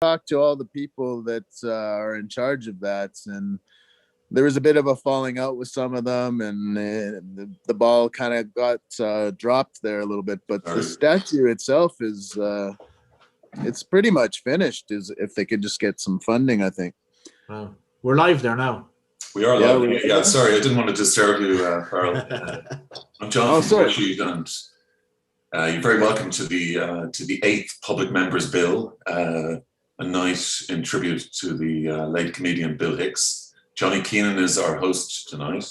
talked to all the people that are in charge of that, and there was a bit of a falling out with some of them, and the ball kind of got dropped there a little bit. But the statue itself is it's pretty much finished. Is if they could just get some funding, I think. Wow. We're live there now. We are live. Yeah, sorry, I didn't want to disturb you, Carl. I'm John from Rashid, and you're very welcome to the 8th Public Members Bill, a night in tribute to the late comedian Bill Hicks. Johnny Keenan is our host tonight.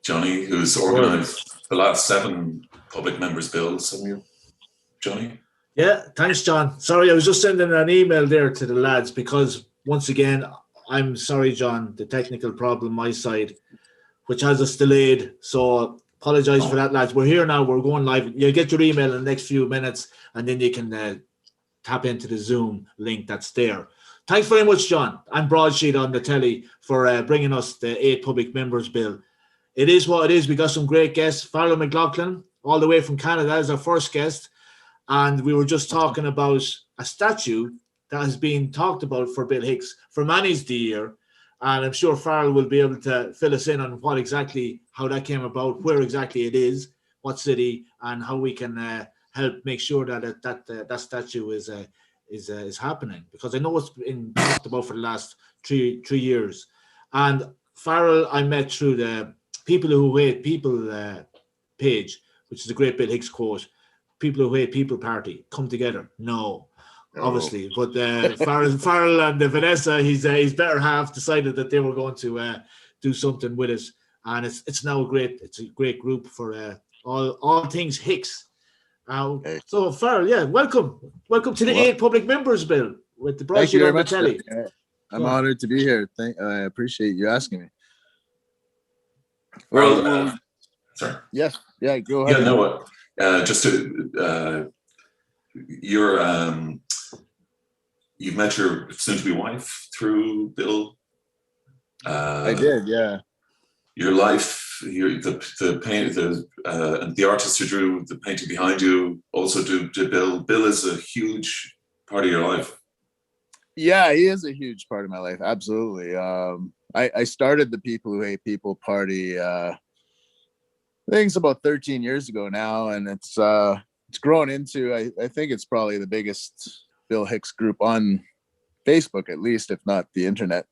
Johnny, who's organised the last 7 Public Members Bills. Have you, Johnny? Yeah, thanks, John. Sorry, I was just sending an email there to the lads because, once again, I'm sorry, John, the technical problem my side, which has us delayed. So apologise for that, lads. We're here now. We're going live. You'll get your email in the next few minutes, and then you can tap into the Zoom link that's there. Thanks very much, John, and Broadsheet on the telly for bringing us the 8 Public Members Bill. It is what it is. We got some great guests. Farrell McLaughlin, all the way from Canada, is our first guest. And we were just talking about a statue that has been talked about for Bill Hicks for many's the year. And I'm sure Farrell will be able to fill us in on what exactly, how that came about, where exactly it is, what city, and how we can help make sure that that statue is happening. Because I know it's been talked about for the last three years. And Farrell, I met through the People Who Hate People page, which is a great Bill Hicks quote. People who hate people party come together. No, obviously, but Farrell and Vanessa, his better half, decided that they were going to do something with it, and it's now it's a great group for all things Hicks. So Farrell, yeah, welcome to the 8 Public Members Bill with the Broadsheet on the telly. I'm honored to be here. I appreciate you asking me. Well, sorry. Yes, yeah, go ahead. Yeah, no. Just to you've met your soon-to-be wife through Bill. I did, yeah. Your life, the paint, and the artist who drew the painting behind you also did Bill. Bill is a huge part of your life. Yeah, he is a huge part of my life. Absolutely. I started the People Who Hate People party. I think it's about 13 years ago now, and it's grown into, I think it's probably the biggest Bill Hicks group on Facebook, at least, if not the internet.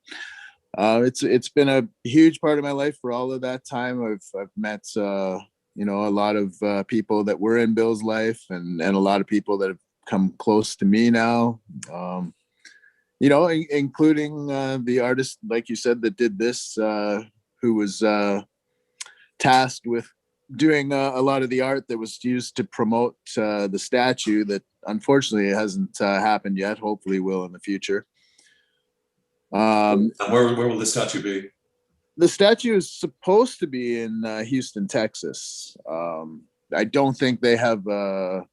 It's been a huge part of my life for all of that time. I've met a lot of people that were in Bill's life, and a lot of people that have come close to me now. Including the artist, like you said, that did this, who was tasked with doing a lot of the art that was used to promote the statue that unfortunately hasn't happened yet. Hopefully will in the future. And where will the statue be? The statue is supposed to be in Houston, Texas. I don't think they have an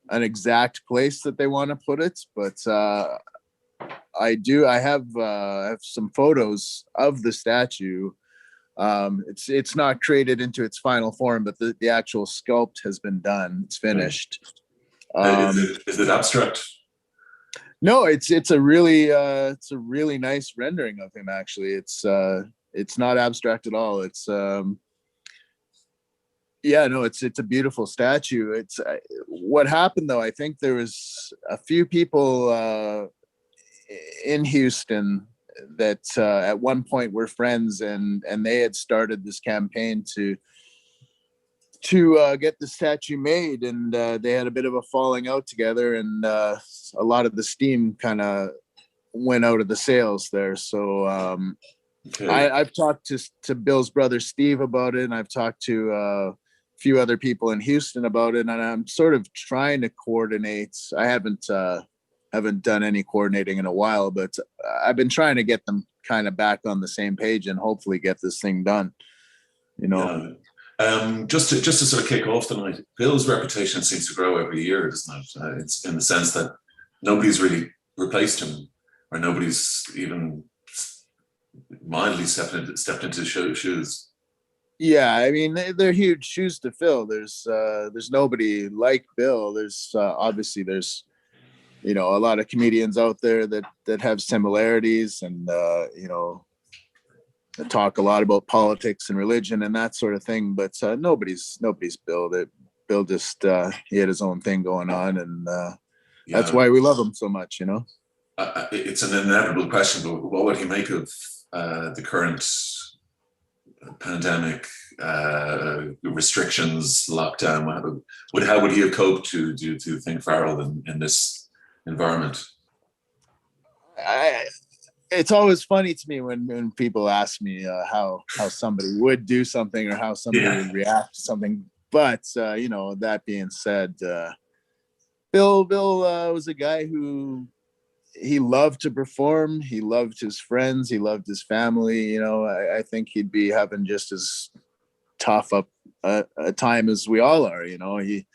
exact place that they want to put it, but I have some photos of the statue. It's not created into its final form, but the actual sculpt has been done. It's finished. Is it abstract? No, it's a really nice rendering of him. Actually, it's not abstract at all. It's it's a beautiful statue. It's what happened though. I think there was a few people in Houston that at one point were friends, and they had started this campaign to get the statue made, and they had a bit of a falling out together, and a lot of the steam kind of went out of the sails there. So I've talked to Bill's brother Steve about it, and I've talked to a few other people in Houston about it, and I'm sort of trying to coordinate. I haven't done any coordinating in a while, but I've been trying to get them kind of back on the same page and hopefully get this thing done. Yeah. Just to sort of kick off the night, Bill's reputation seems to grow every year, doesn't it? It's in the sense that nobody's really replaced him, or nobody's even mildly stepped into his shoes. Yeah, I mean, they're huge shoes to fill. There's nobody like Bill. There's obviously there's you know, a lot of comedians out there that have similarities, and you know, talk a lot about politics and religion and that sort of thing. But nobody's Bill. That Bill just he had his own thing going on, and that's why we love him so much. You know, it's an inevitable question, but what would he make of the current pandemic, restrictions, lockdown? How would he have coped, do you think, Farrell, in this environment? It's always funny to me when people ask me how somebody would do something or how somebody would react to something. But you know, that being said, Bill was a guy who, he loved to perform. He loved his friends. He loved his family. You know, I think he'd be having just as tough a time as we all are. You know, he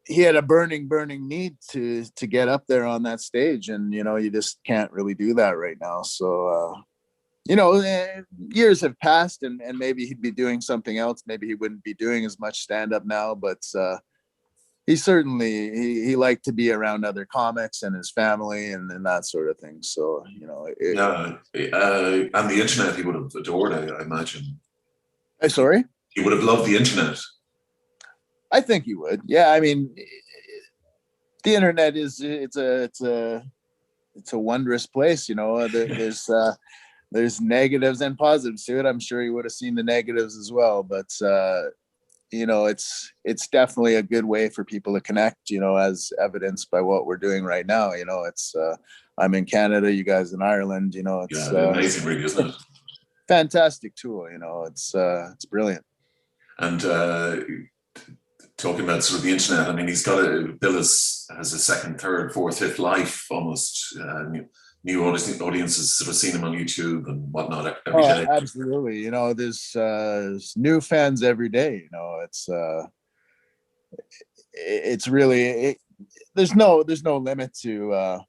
had a burning need to get up there on that stage, and you know, you just can't really do that right now. So you know, years have passed, and maybe he'd be doing something else. Maybe he wouldn't be doing as much stand-up now, but he certainly he liked to be around other comics and his family and that sort of thing. So you know, and the internet he would have adored, I imagine. Sorry? He would have loved the internet. I think he would. Yeah, I mean, the internet is it's a wondrous place. You know, there's negatives and positives to it. I'm sure he would have seen the negatives as well, but you know, it's definitely a good way for people to connect, you know, as evidenced by what we're doing right now. You know, it's I'm in Canada, you guys in Ireland, you know, it's amazing, really, isn't it? Fantastic tool, you know, it's brilliant. And talking about sort of the internet, I mean, Bill has a second, third, fourth, fifth life almost. New audiences sort of seen him on YouTube and whatnot every day. Absolutely. You know, there's new fans every day. You know, it's really, there's no limit to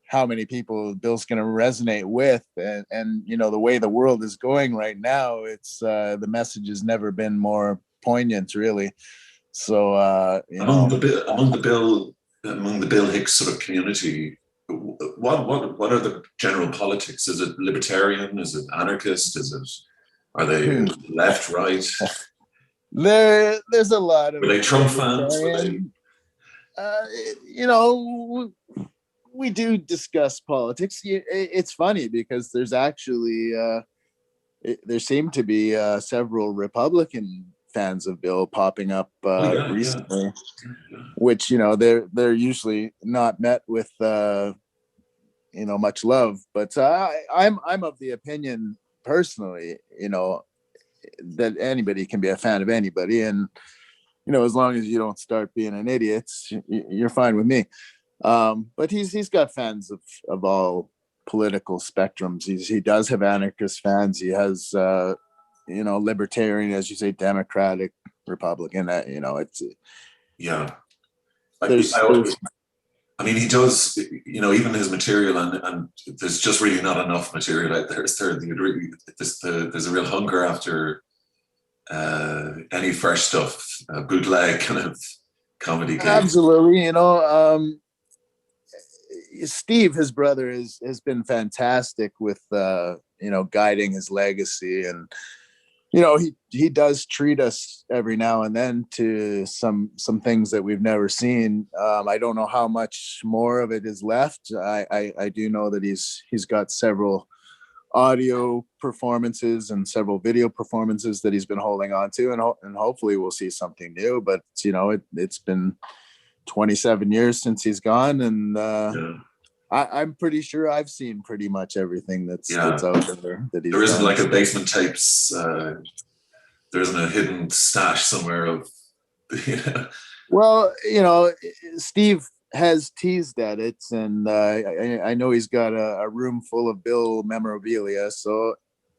how many people Bill's going to resonate with. And, you know, the way the world is going right now, it's the message has never been more poignant, really. So, among the Bill Hicks sort of community, what are the general politics? Is it libertarian? Is it anarchist? Are they left, right? There's a lot of. Were they Trump fans? You know, we do discuss politics. It's funny because there's actually there seem to be several Republican fans of Bill popping up recently, which, you know, they're usually not met with you know, much love. But I'm of the opinion personally, you know, that anybody can be a fan of anybody, and you know, as long as you don't start being an idiot, you're fine with me. But he's got fans of all political spectrums. He does have anarchist fans. He has you know, libertarian, as you say, Democratic, Republican. You know, it's I mean, he does, you know, even his material, and there's just really not enough material out there. There's a real hunger after any fresh stuff, bootleg kind of comedy. Absolutely, you know. Steve, his brother, has been fantastic with you know, guiding his legacy, and you know, he does treat us every now and then to some things that we've never seen. I don't know how much more of it is left. I do know that he's got several audio performances and several video performances that he's been holding on to, and hopefully we'll see something new. But you know, it's been 27 years since he's gone, and I'm pretty sure I've seen pretty much everything that's out there. There isn't like a basement tapes. There isn't a hidden stash somewhere of, you know. Well, you know, Steve has teased at it, and I know he's got a room full of Bill memorabilia. So,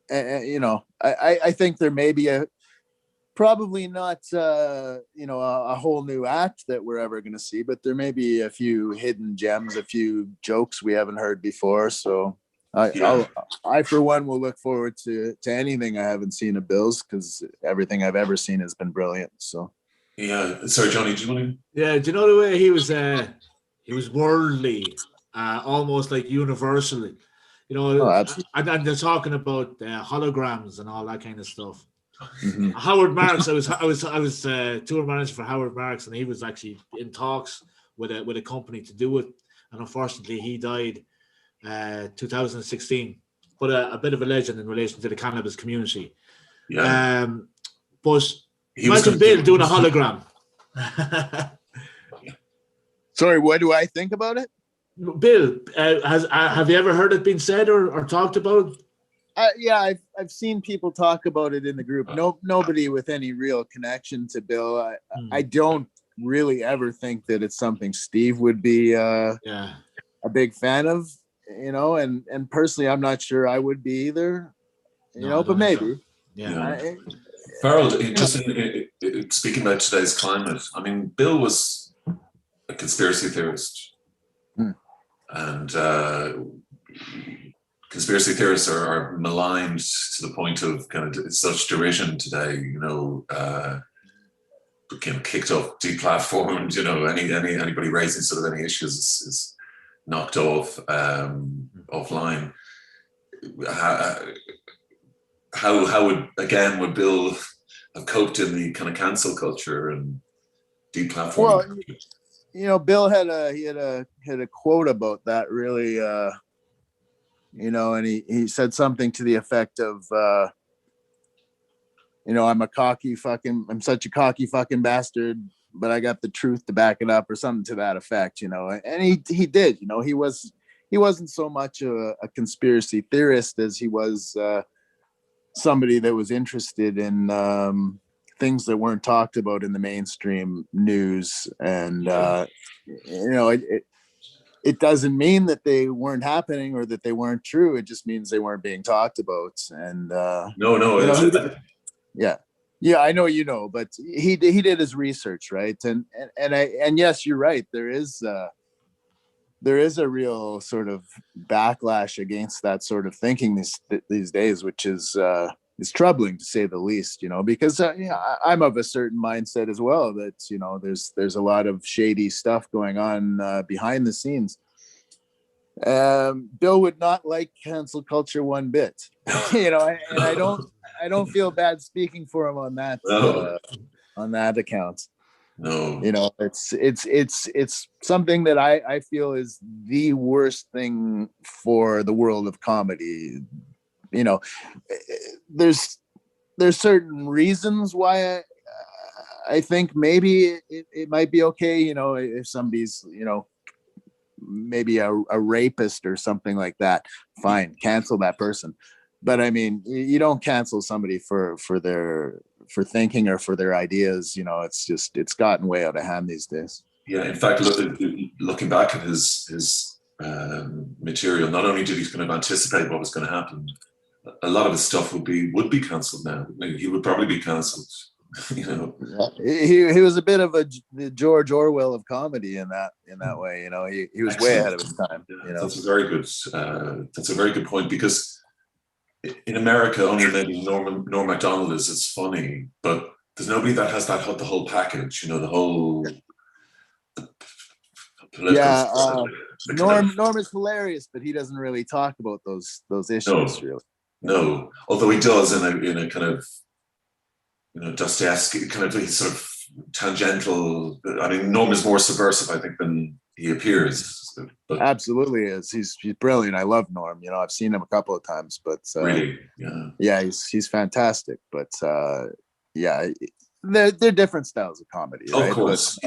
you know, I think there may be probably not you know, a whole new act that we're ever going to see, but there may be a few hidden gems, a few jokes we haven't heard before. So I for one will look forward to anything I haven't seen of Bill's, because everything I've ever seen has been brilliant. So Yeah. Sorry, Johnny, do you want to? Yeah, do you know the way he was worldly, almost like universal. You Oh, know, absolutely. and they're talking about holograms and all that kind of stuff. Mhm. Howard Marks, I was tour manager for Howard Marks, and he was actually in talks with a company to do it, and unfortunately he died 2016. But a bit of a legend in relation to the cannabis community. Yeah. But He was imagine Bill doing a hologram. Sorry, what do I think about it? Bill, have you ever heard it being said or talked about? Yeah, I've seen people talk about it in the group. Nobody with any real connection to Bill. I don't really ever think that it's something Steve would be a big fan of, you know, and personally I'm not sure I would be either, you know, but maybe. Yeah. Farrell, just speaking about today's climate, I mean, Bill was a conspiracy theorist. And conspiracy theorists are maligned to the point of kind of such derision today, you know, kicked off, deplatformed, you know, anybody raising sort of any issues is knocked off offline. How would Bill have coped in the kind of cancel culture and deplatforming? Well, you know, Bill had a quote about that, really, you know, and he said something to the effect of, you know, I'm such a cocky fucking bastard, but I got the truth to back it up, or something to that effect, you know. And he did, you know, he wasn't so much a conspiracy theorist as he was somebody that was interested in things that weren't talked about in the mainstream news. And you know, it doesn't mean that they weren't happening or that they weren't true. It just means they weren't being talked about. And no, you know, yeah, I know, you know, but he did his research, right? And yes, you're right. There is a real sort of backlash against that sort of thinking these days, which is troubling to say the least, you know, because you know, I'm of a certain mindset as well, that, you know, there's a lot of shady stuff going on behind the scenes. Bill would not like cancel culture one bit, you know, and I don't feel bad speaking for him on that account. No, you know, it's something that I feel is the worst thing for the world of comedy. You know, there's certain reasons why I think maybe it might be okay, you know, if somebody's, you know, maybe a rapist or something like that, fine, cancel that person. But I mean, you don't cancel somebody for thinking or for their ideas. You know, it's gotten way out of hand these days. Yeah, in fact, looking back at his material, not only did he kind of anticipate what was going to happen, a lot of his stuff would be cancelled now. He would probably be cancelled. You know, he was a bit of the George Orwell of comedy in that way. You know, he was way ahead of his time. Yeah, you know? That's a very good point, because in America, only maybe Norm Macdonald is funny, but there's nobody that has the whole package. You know, the whole. Norm is hilarious, but he doesn't really talk about those issues, really. No, although he does in a kind of, you know, Dostoevsky kind of sort of tangential. I mean, Norm is more subversive, I think, than he appears. But absolutely is. He's brilliant. I love Norm. You know, I've seen him a couple of times, but really, yeah, he's fantastic. But yeah, they're different styles of comedy, right? Of course,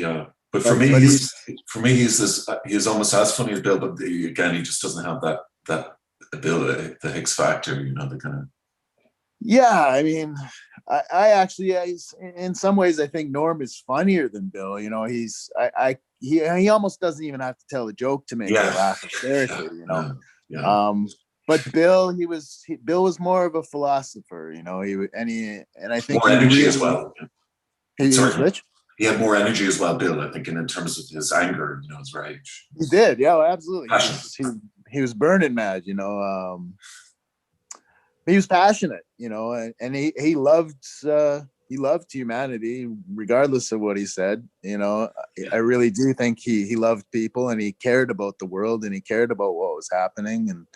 But for me, he's almost as funny as Bill, but again, he just doesn't have that ability, the Hicks factor, you know, the kind of. Yeah, I mean, I actually, in some ways, I think Norm is funnier than Bill. You know, he almost doesn't even have to tell a joke to make you laugh hysterically. You know, but Bill was more of a philosopher. You know, and I think more energy as well. He was rich. He had more energy as well, Bill, I think, in terms of his anger, you know, his rage. He did, yeah, absolutely. He was burning mad, you know. He was passionate, you know, and he loved he loved humanity regardless of what he said. You know, I really do think he loved people, and he cared about the world, and he cared about what was happening. And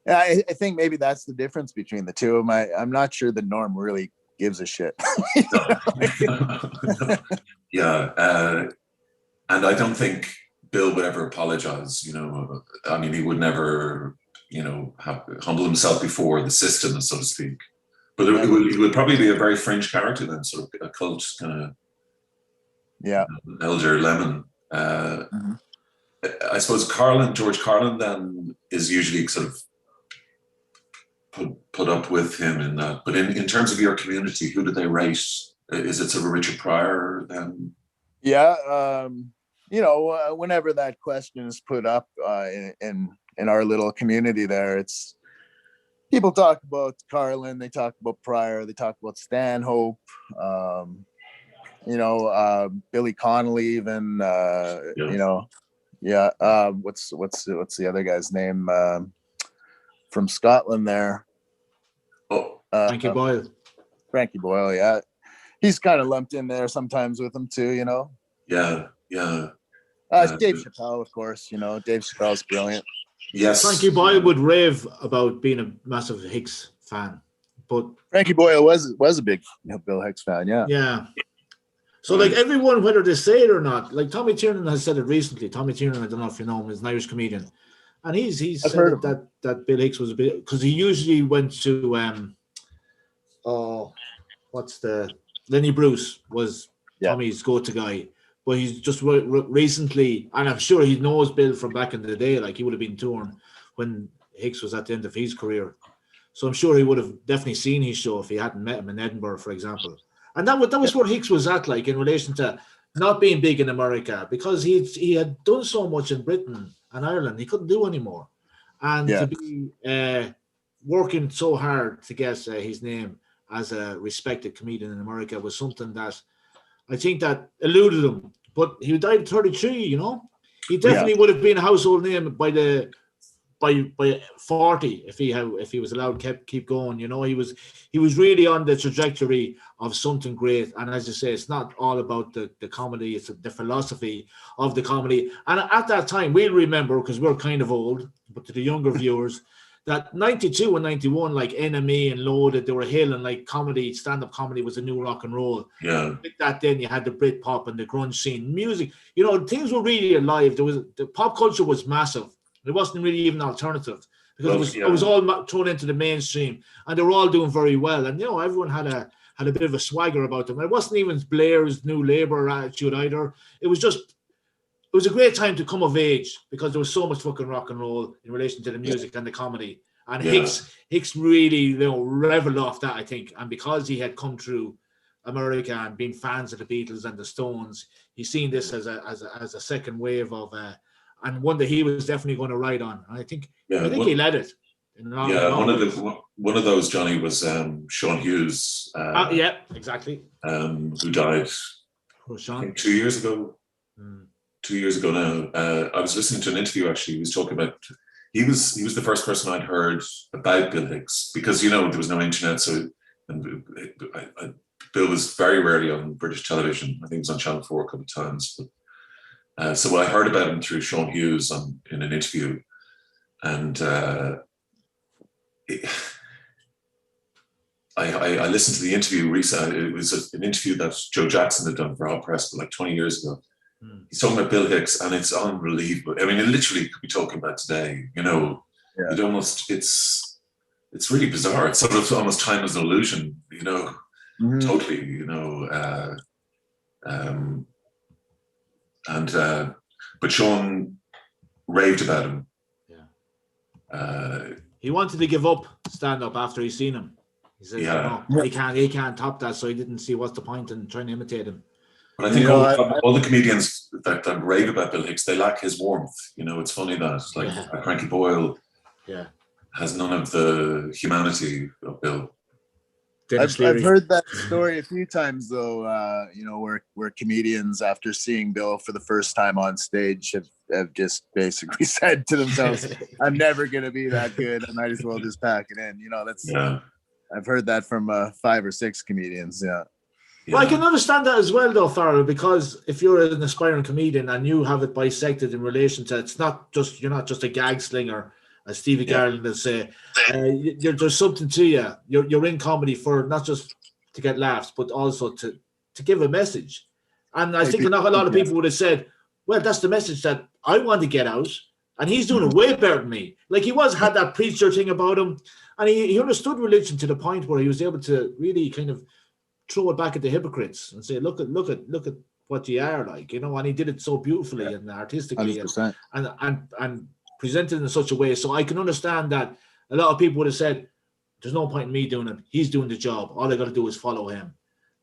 I think maybe that's the difference between the two of them. I'm not sure that Norm really gives a shit. Yeah. And I don't think Bill would ever apologize. You know, I mean, he would never, you know, humble himself before the system, so to speak. But it would probably be a very fringe character then, sort of a cult kind of, yeah, elder lemon. I suppose George Carlin then is usually sort of put up with him in that. But in terms of your community, who do they rate? Is it sort of Richard Pryor then? Yeah, you know, whenever that question is put up in our little community there, it's people talk about Carlin, they talk about Pryor, they talk about Stanhope, you know, Billy Connolly, even you know, what's the other guy's name from Scotland there? Frankie Boyle. Frankie Boyle, yeah, he's kind of lumped in there sometimes with him too, you know. Yeah. Dave Chappelle, of course, you know, Dave Chappelle's brilliant. Yes. Frankie Boyle would rave about being a massive Hicks fan, but Frankie Boyle was a big Bill Hicks fan, yeah. Yeah. So like everyone, whether they say it or not, like Tommy Tiernan has said it recently. Tommy Tiernan, I don't know if you know him, is an Irish comedian, and he's said that Bill Hicks was a bit, because he usually went to Lenny Bruce was Tommy's go-to guy. But he's just recently, and I'm sure he knows Bill from back in the day, like he would have been touring when Hicks was at the end of his career. So I'm sure he would have definitely seen his show if he hadn't met him in Edinburgh, for example. And that was where Hicks was at, like in relation to not being big in America, because he had done so much in Britain and Ireland, he couldn't do anymore. And to be working so hard to get his name as a respected comedian in America was something that I think that eluded him, but he died at 33. You know, he definitely would have been a household name by 40 if he was allowed to keep going. You know, he was really on the trajectory of something great. And as you say, it's not all about the comedy; it's the philosophy of the comedy. And at that time, we'll remember, because we're kind of old, but to the younger viewers, that 92 and 91, like NME and Loaded, they were hailing like comedy, stand-up comedy was a new rock and roll. Yeah. With that, then you had the Britpop and the grunge scene, music. You know, things were really alive. The pop culture was massive. It wasn't really even alternative, because it was all thrown into the mainstream, and they were all doing very well. And you know, everyone had a bit of a swagger about them. And it wasn't even Blair's New Labour attitude either. It was a great time to come of age, because there was so much fucking rock and roll in relation to the music and the comedy. And Hicks really, you know, reveled off that, I think. And because he had come through America and been fans of the Beatles and the Stones, he's seen this as a second wave of and one that he was definitely going to ride on. And I think he led it. One of those, Johnny, was Sean Hughes. Yeah, exactly. Who died I think 2 years ago. 2 years ago now. I was listening to an interview, actually. He was talking about, he was the first person I'd heard about Bill Hicks, because, you know, there was no internet. So Bill was very rarely on British television. I think he was on Channel 4 a couple of times. But, so I heard about him through Sean Hughes in an interview. And I listened to the interview recently. It was an interview that Joe Jackson had done for Hot Press like 20 years ago. He's talking about Bill Hicks, and it's unbelievable. I mean, it literally could be talking about today. You know, it's really bizarre. It's sort of almost time as an illusion. You know, totally. You know, but Sean raved about him. Yeah. He wanted to give up stand-up after he seen him. He says, he can't top that, so he didn't see what's the point in trying to imitate him. But I think all the comedians that rave about Bill Hicks, they lack his warmth. You know, it's funny that like Frankie Boyle has none of the humanity of Bill. I've heard that story a few times, though. You know, where comedians, after seeing Bill for the first time on stage, have just basically said to themselves, "I'm never going to be that good. I might as well just pack it in." You know, I've heard that from 5 or 6 comedians. Yeah. Well, I can understand that as well, though, Farrell, because if you're an aspiring comedian and you have it bisected in relation to, you're not just a gag slinger, as Stevie Garland will say. There's something to you. You're in comedy for not just to get laughs, but also to give a message. And I think not a lot of people would have said, well, that's the message that I want to get out. And he's doing it way better than me. Like, he had that preacher thing about him. And he understood religion to the point where he was able to really kind of throw it back at the hypocrites and say, look at what you are like, and he did it so beautifully and artistically and presented in such a way. So I can understand that a lot of people would have said, there's no point in me doing it. He's doing the job. All I got to do is follow him.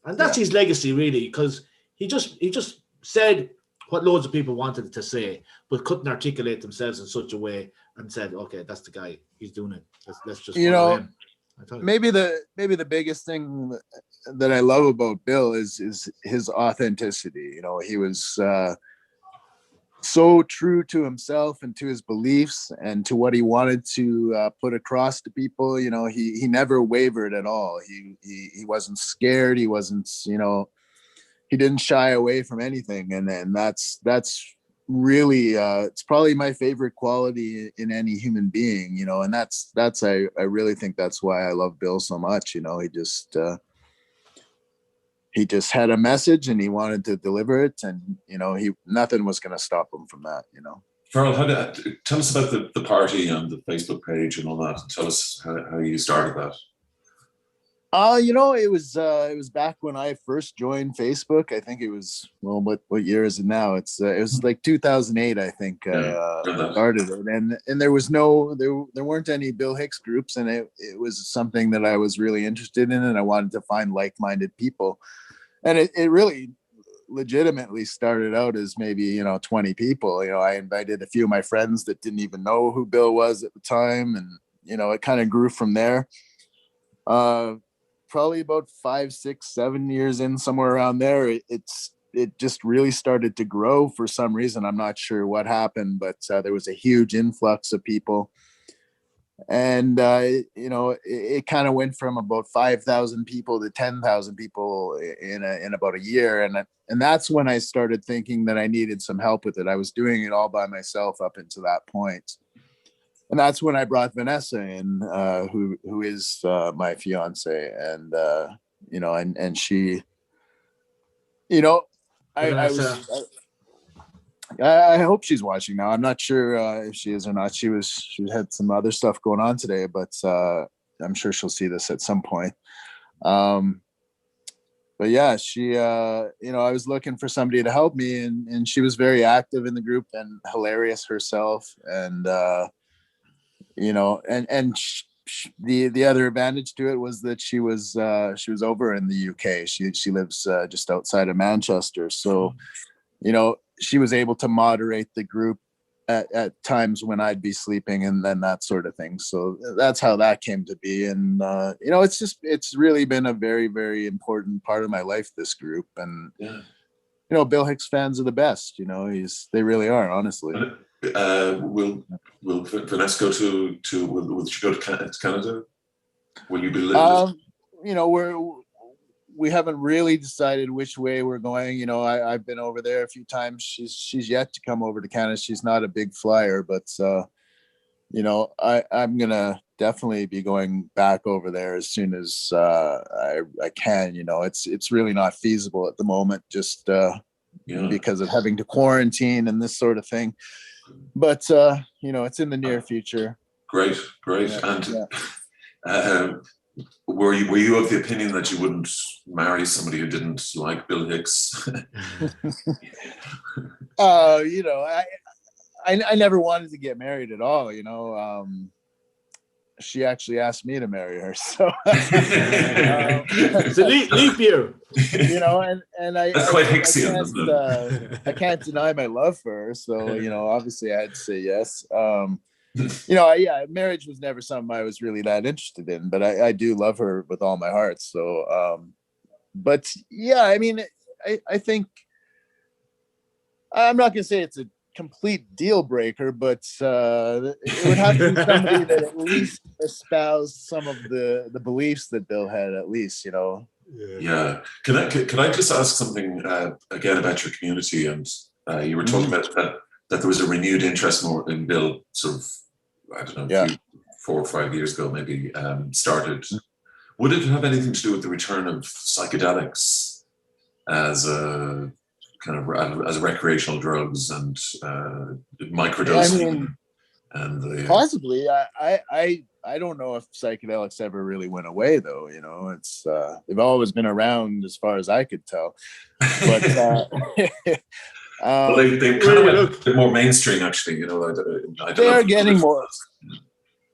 And that's his legacy, really, because he just said what loads of people wanted to say, but couldn't articulate themselves in such a way, and said, okay, that's the guy. He's doing it. Let's just follow him. Maybe the biggest thing that I love about Bill is his authenticity. He was so true to himself and to his beliefs and to what he wanted to put across to people. He never wavered at all. He wasn't scared. He wasn't, he didn't shy away from anything. And that's really it's probably my favorite quality in any human being, and that's I really think that's why I love Bill so much. He just had a message and he wanted to deliver it, and nothing was going to stop him from that. Farrell, tell us about the party and the Facebook page and all that. Tell us how you started that. It was back when I first joined Facebook. I think it was, well, what year is it now? It was like 2008, I think. I started it, and there weren't any Bill Hicks groups, and it was something that I was really interested in, and I wanted to find like-minded people, and it really legitimately started out as maybe 20 people. I invited a few of my friends that didn't even know who Bill was at the time, and it kind of grew from there. Probably about 5, 6, 7 years in, somewhere around there, it just really started to grow for some reason. I'm not sure what happened, but there was a huge influx of people, and it kind of went from about 5,000 people to 10,000 people in about a year, and that's when I started thinking that I needed some help with it. I was doing it all by myself up until that point. And that's when I brought Vanessa in, who is my fiance, and and she, I hope she's watching now. I'm not sure if she is or not. She had some other stuff going on today, but I'm sure she'll see this at some point. But yeah, she, I was looking for somebody to help me, and she was very active in the group and hilarious herself, and. The other advantage to it was that she was over in the UK. She lives just outside of Manchester, so she was able to moderate the group at times when I'd be sleeping, and then that sort of thing. So that's how that came to be, and it's really been a very, very important part of my life, this group. And Bill Hicks fans are the best. They really are, honestly. Will Vanessa go will she go to Canada? Will you be living? We haven't really decided which way we're going. I've been over there a few times. She's yet to come over to Canada. She's not a big flyer, but I'm gonna definitely be going back over there as soon as I can. It's really not feasible at the moment, just because of having to quarantine and this sort of thing. But it's in the near future. Great. And were you of the opinion that you wouldn't marry somebody who didn't like Bill Hicks? I never wanted to get married at all. She actually asked me to marry her, so it's a leap year. And that's quite Hicksian, isn't it? I can't deny my love for her, so obviously I had to say yes. Marriage was never something I was really that interested in, but I do love her with all my heart. So, but yeah, I mean, I think I'm not gonna say it's a complete deal breaker, but it would have to be somebody that at least espoused some of the beliefs that Bill had, at least, you know. Yeah. Can I just ask something again about your community? And you were talking about that there was a renewed interest more in Bill, sort of, I don't know, 4 or 5 years ago, maybe started. Would it have anything to do with the return of psychedelics as a kind of as recreational drugs and microdosing? I mean, and possibly. I don't know if psychedelics ever really went away, though. You know, it's they've always been around as far as I could tell. But well, they kind of went a bit more mainstream, actually. You know, I don't they know are getting more.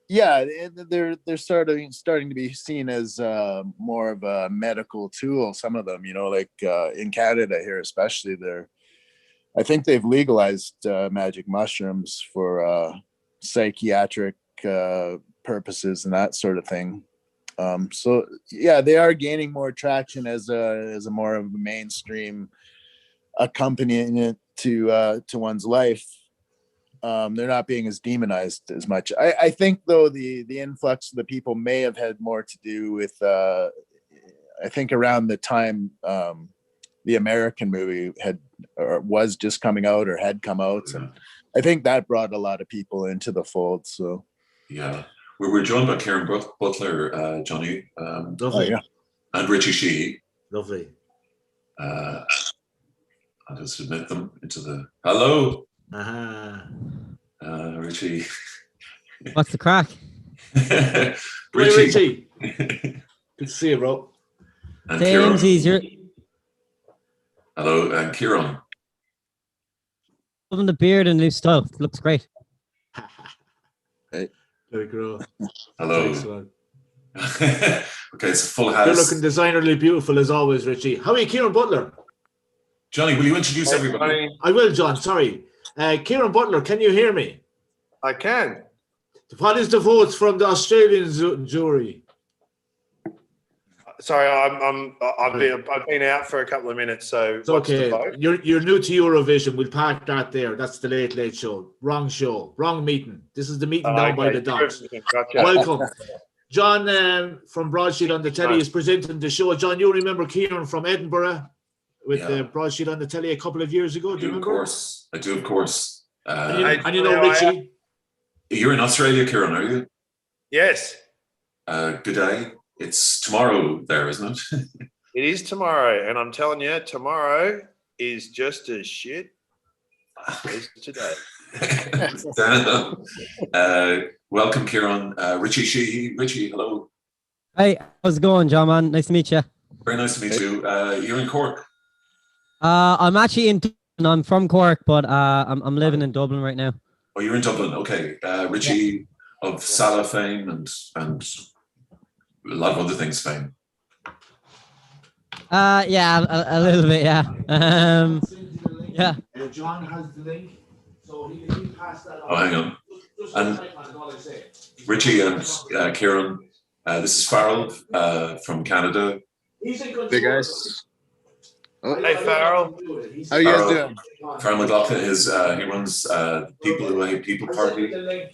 Yeah, they're starting to be seen as more of a medical tool. Some of them, you know, like in Canada here, especially, I think they've legalized magic mushrooms for psychiatric purposes and that sort of thing. So yeah, they are gaining more traction as a more of a mainstream accompaniment to one's life. They're not being as demonized as much. I think, though, the influx of the people may have had more to do with I think around the time the American movie was just coming out or had come out, and I think that brought a lot of people into the fold. So yeah, we're joined by Kieran Butler, Johnny, Lovely. and Richie Sheehy. Lovely. I'll just admit them into the hello. Richie. What's the crack? Richie. Good to see you, bro. And James, easier. Hello, and Kieran. Loving the beard and new style. Looks great. Hey. Very cool. Hello. Okay, it's a full house. You're looking designerly beautiful as always, Richie. How are you, Kieran Butler? Johnny, will you introduce everybody? I will, John. Sorry. Kieran Butler, can you hear me? I can. What is the votes from the Australian jury? Sorry, I've been out for a couple of minutes, so it's okay. You're new to Eurovision. We'll park that there. That's the Late Show. Wrong show. Wrong meeting. This is the meeting down by the docks. Gotcha. Welcome. John from Broadsheet on the Telly is presenting the show. John, you remember Kieran from Edinburgh with Broadsheet on the Telly a couple of years ago? Do you remember? Of course. I do, of course. And you know Richie? You're in Australia, Kieran, are you? Yes. Good day. It's tomorrow there, isn't it? It is tomorrow, and I'm telling you, tomorrow is just as shit as today. Welcome, Kieran. Richie Sheehy. Richie, hello. Hey, how's it going, John, man? Nice to meet you. Very nice to meet you. You're in Cork. I'm actually in Dublin. I'm from Cork, but I'm living in Dublin right now. Oh, you're in Dublin. Okay. Richie of Salah fame and a lot of other things fame. Yeah, a little bit, yeah. Yeah. John has the link, so he can pass that on. Oh, hang on. And Richie and Kieran, this is Farrell from Canada. Hey guys. Oh, hey Farrell. How you guys doing? Farrell McLaughlin is he runs People Who Hate People Party on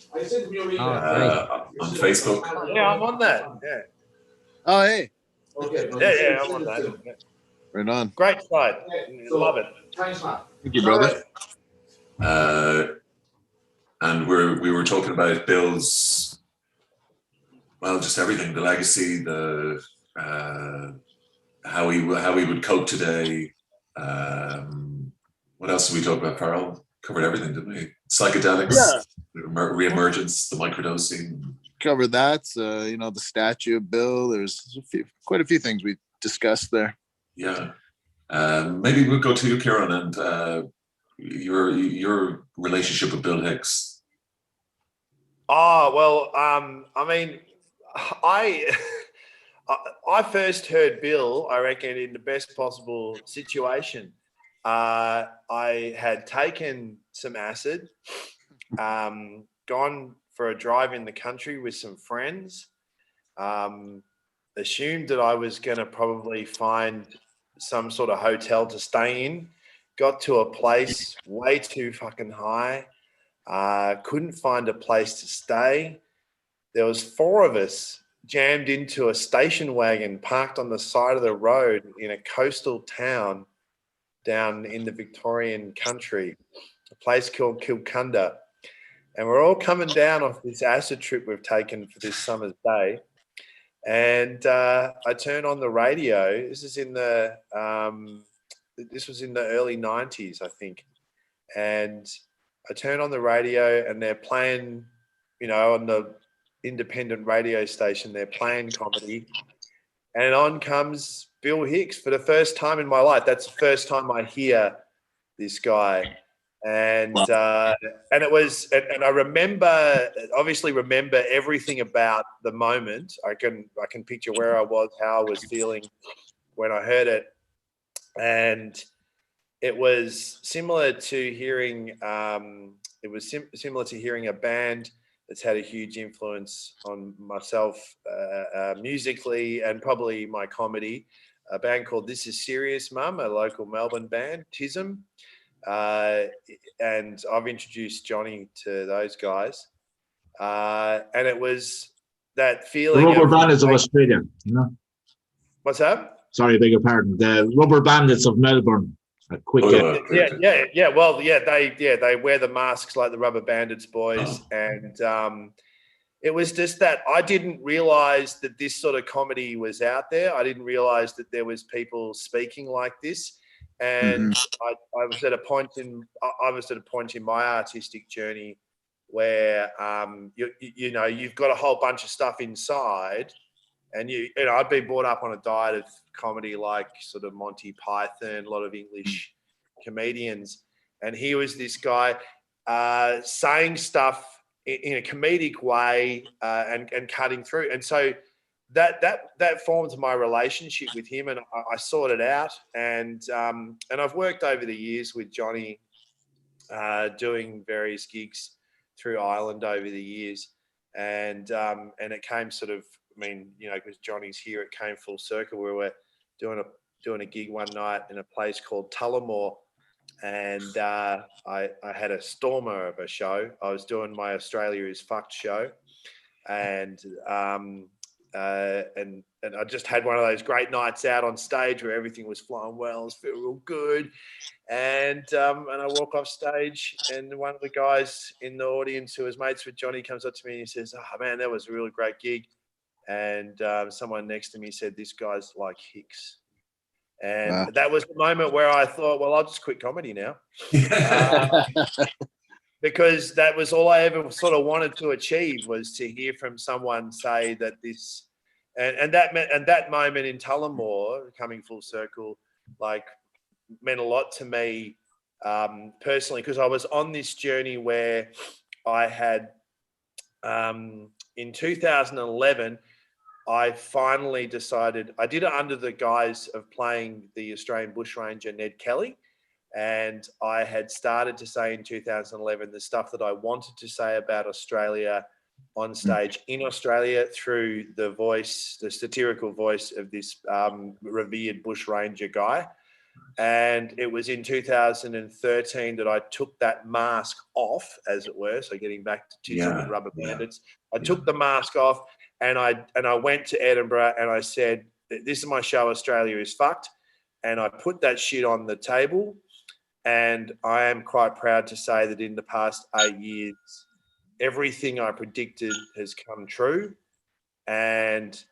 Facebook. Yeah, I'm on that. Yeah. Oh, hey. Okay. Yeah, I'm on that. Yeah. Right on. Great site. Love it. Thanks, man. Thank you, brother. And we were talking about Bill's, well, just everything, the legacy, the how he would cope today. What else did we talk about, Farrell? Covered everything, didn't we? Psychedelics, reemergence, the microdosing. Covered that. You know, the statue of Bill. There's quite a few things we discussed there. Yeah. Maybe we'll go to you, Kieran, and your relationship with Bill Hicks. Oh, well, I mean, I first heard Bill, I reckon, in the best possible situation. I had taken some acid, gone for a drive in the country with some friends, assumed that I was going to probably find some sort of hotel to stay in, got to a place way too fucking high. Couldn't find a place to stay. There was 4 of us jammed into a station wagon parked on the side of the road in a coastal town down in the Victorian country, a place called Kilcunda. And we're all coming down off this acid trip we've taken for this summer's day. And I turned on the radio. This was in the early 90s, I think. And I turned on the radio and they're playing, on the independent radio station, they're playing comedy. And on comes Bill Hicks for the first time in my life. That's the first time I hear this guy. And it was, and I obviously remember everything about the moment. I can picture where I was, how I was feeling when I heard it. And it was similar to hearing, similar to hearing a band that's had a huge influence on myself musically and probably my comedy, a band called This Is Serious Mum, a local Melbourne band, TISM. And I've introduced Johnny to those guys. And it was that feeling. The Rubber Bandits of Australia, What's that? Sorry, I beg your pardon. The Rubber Bandits of Melbourne. A quick yeah. Well, they wear the masks like the Rubber Bandits boys. And it was just that I didn't realize that this sort of comedy was out there. I didn't realize that there was people speaking like this. And I was at a point in my artistic journey where you've got a whole bunch of stuff inside, and I'd been brought up on a diet of comedy like sort of Monty Python, a lot of English comedians, and he was this guy saying stuff in a comedic way and cutting through, and so. That formed my relationship with him, and I sorted out. And I've worked over the years with Johnny, doing various gigs through Ireland over the years, and it came sort of, because Johnny's here, it came full circle. We were doing a gig one night in a place called Tullamore, and I had a stormer of a show. I was doing my Australia is Fucked show, and I just had one of those great nights out on stage where everything was flowing well. It was feeling real good. And I walk off stage, and one of the guys in the audience who was mates with Johnny comes up to me and he says, "Oh man, that was a really great gig." And someone next to me said, "This guy's like Hicks." And that was the moment where I thought, well, I'll just quit comedy now. Because that was all I ever sort of wanted to achieve, was to hear from someone say that this, and that moment in Tullamore, coming full circle, like meant a lot to me personally, because I was on this journey where I had, in 2011, I finally decided, I did it under the guise of playing the Australian bushranger Ned Kelly. And I had started to say in 2011 the stuff that I wanted to say about Australia on stage in Australia through the satirical voice of this revered bushranger guy. And it was in 2013 that I took that mask off, as it were. So getting back to TISM and Rubber Bandits, I took the mask off, and I went to Edinburgh and I said, "This is my show, Australia is Fucked." And I put that shit on the table. And I am quite proud to say that in the past 8 years, everything I predicted has come true, and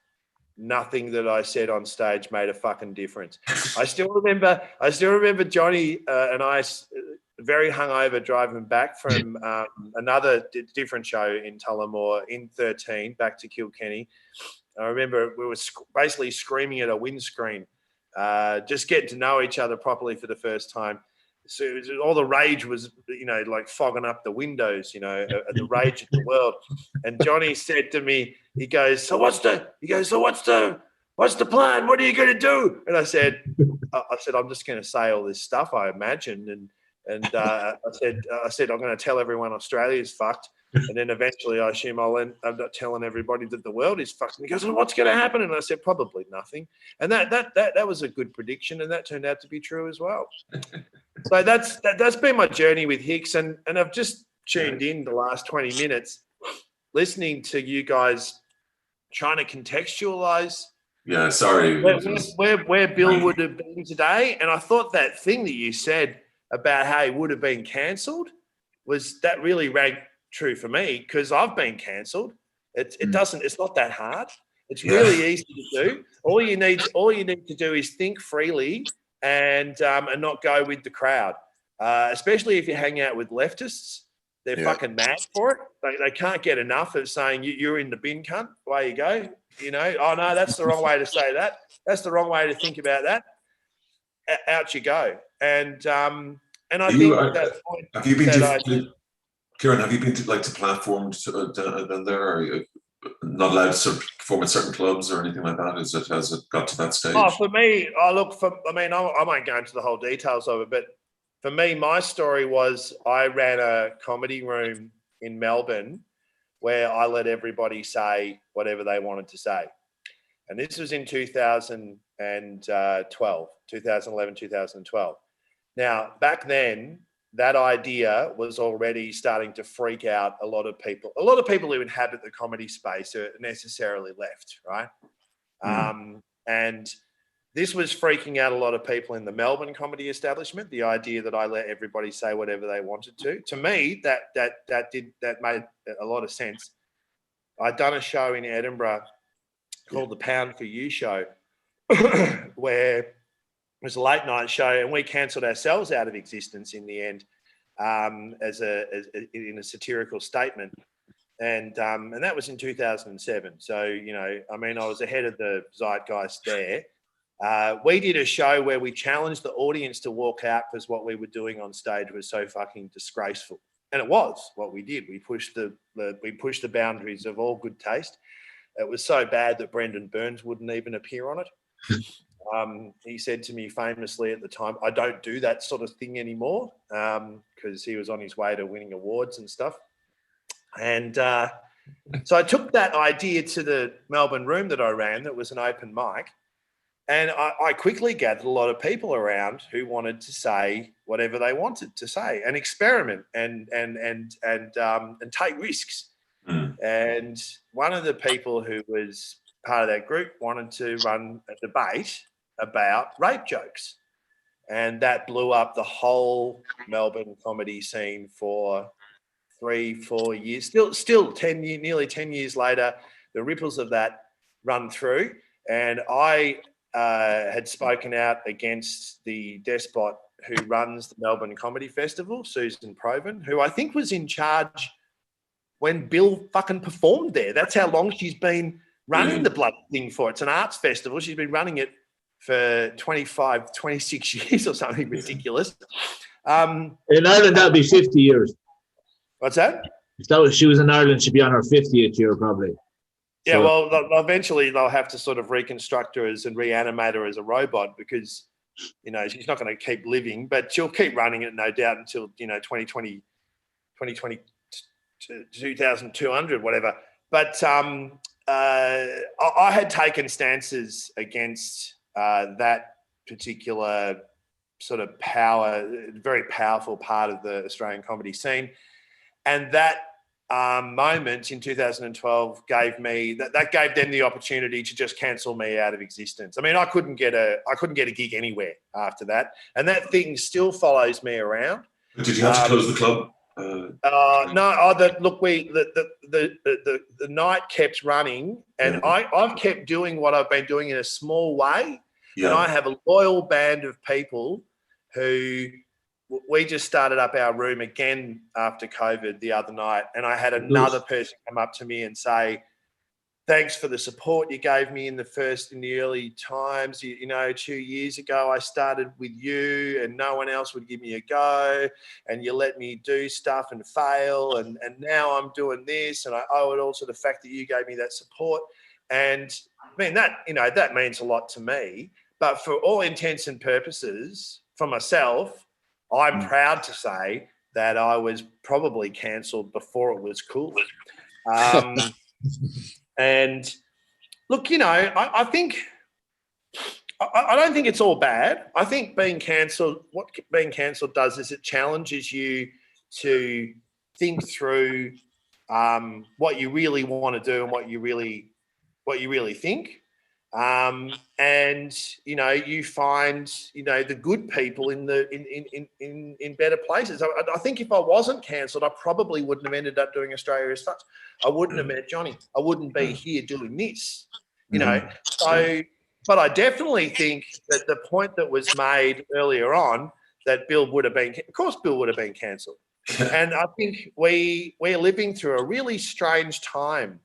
nothing that I said on stage made a fucking difference. I still remember Johnny and I very hungover driving back from another different show in Tullamore in 13 back to Kilkenny. I remember we were basically screaming at a windscreen, just getting to know each other properly for the first time. So all the rage was, like fogging up the windows, the rage of the world. And Johnny said to me, he goes, so what's the plan? What are you going to do? And I said, I'm just going to say all this stuff I imagined. And I said, I'm going to tell everyone Australia's fucked. And then eventually I assume I'll end up telling everybody that the world is fucking. He goes, well, what's going to happen? And I said, probably nothing. And that was a good prediction, and that turned out to be true as well. So that's been my journey with Hicks, and I've just tuned in the last 20 minutes listening to you guys trying to contextualize where Bill would have been today. And I thought that thing that you said about how he would have been cancelled that really rang true for me, because I've been cancelled. It's not that hard. It's really easy to do. All you need to do is think freely and not go with the crowd. Especially if you hang out with leftists, they're fucking mad for it. They can't get enough of saying you're in the bin, cunt. Away you go. You know, oh no, that's the wrong way to say that. That's the wrong way to think about that. Out you go. And I think that point. Have you been Kieran, have you been to platforms down there? Or are you not allowed to sort of perform at certain clubs or anything like that? Has it got to that stage? Oh, for me, I won't go into the whole details of it, but for me, my story was I ran a comedy room in Melbourne where I let everybody say whatever they wanted to say. And this was in 2011, 2012. Now, back then, that idea was already starting to freak out a lot of people. A lot of people who inhabit the comedy space are necessarily left, right? And this was freaking out a lot of people in the Melbourne comedy establishment, the idea that I let everybody say whatever they wanted to. To me, that made a lot of sense. I'd done a show in Edinburgh called the Pound for You show, where it was a late night show, and we cancelled ourselves out of existence in the end, in a satirical statement, and that was in 2007. So I was ahead of the zeitgeist there. We did a show where we challenged the audience to walk out because what we were doing on stage was so fucking disgraceful, and it was what we did. We pushed the boundaries of all good taste. It was so bad that Brendan Burns wouldn't even appear on it. He said to me famously at the time, I don't do that sort of thing anymore, because he was on his way to winning awards and stuff. And so I took that idea to the Melbourne room that I ran that was an open mic, and I quickly gathered a lot of people around who wanted to say whatever they wanted to say and experiment and take risks. And one of the people who was part of that group wanted to run a debate about rape jokes, and that blew up the whole Melbourne comedy scene for 3-4 years. Still nearly 10 years later, the ripples of that run through. And I had spoken out against the despot who runs the Melbourne Comedy Festival, Susan Proven, who I think was in charge when Bill fucking performed there. That's how long she's been running the bloody thing for. It's an arts festival. She's been running it for 25, 26 years or something ridiculous. In Ireland, that'd be 50 years. What's that? If she was in Ireland, she'd be on her 50th year probably. Yeah, so, well, eventually they'll have to sort of reconstruct her and reanimate her as a robot, because, she's not going to keep living, but she'll keep running it, no doubt, until, 2020, 2200, whatever. But I had taken stances against that particular sort of very powerful part of the Australian comedy scene. And that moment in 2012 gave them the opportunity to just cancel me out of existence. I mean, I couldn't get a gig anywhere after that, and that thing still follows me around. Did you have to close the club? No. The night kept running, and I've kept doing what I've been doing in a small way. And I have a loyal band of people who. We just started up our room again after COVID the other night, and I had another person come up to me and say, thanks for the support you gave me in the early times. 2 years ago, I started with you and no one else would give me a go, and you let me do stuff and fail. And now I'm doing this, and I owe it all to the fact that you gave me that support. And I mean, that means a lot to me, but for all intents and purposes, for myself, I'm proud to say that I was probably cancelled before it was cool. And look, you know, I think I don't think it's all bad. I think being cancelled, what being cancelled does is it challenges you to think through what you really want to do and what you really think. And you know, you find, you know, the good people in better places. I think if I wasn't cancelled, I probably wouldn't have ended up doing Australia as such. I wouldn't have met Johnny. I wouldn't be here doing this. You know, so. But I definitely think that the point that was made earlier on that Bill would have been, of course, Bill would have been cancelled. And I think we're living through a really strange time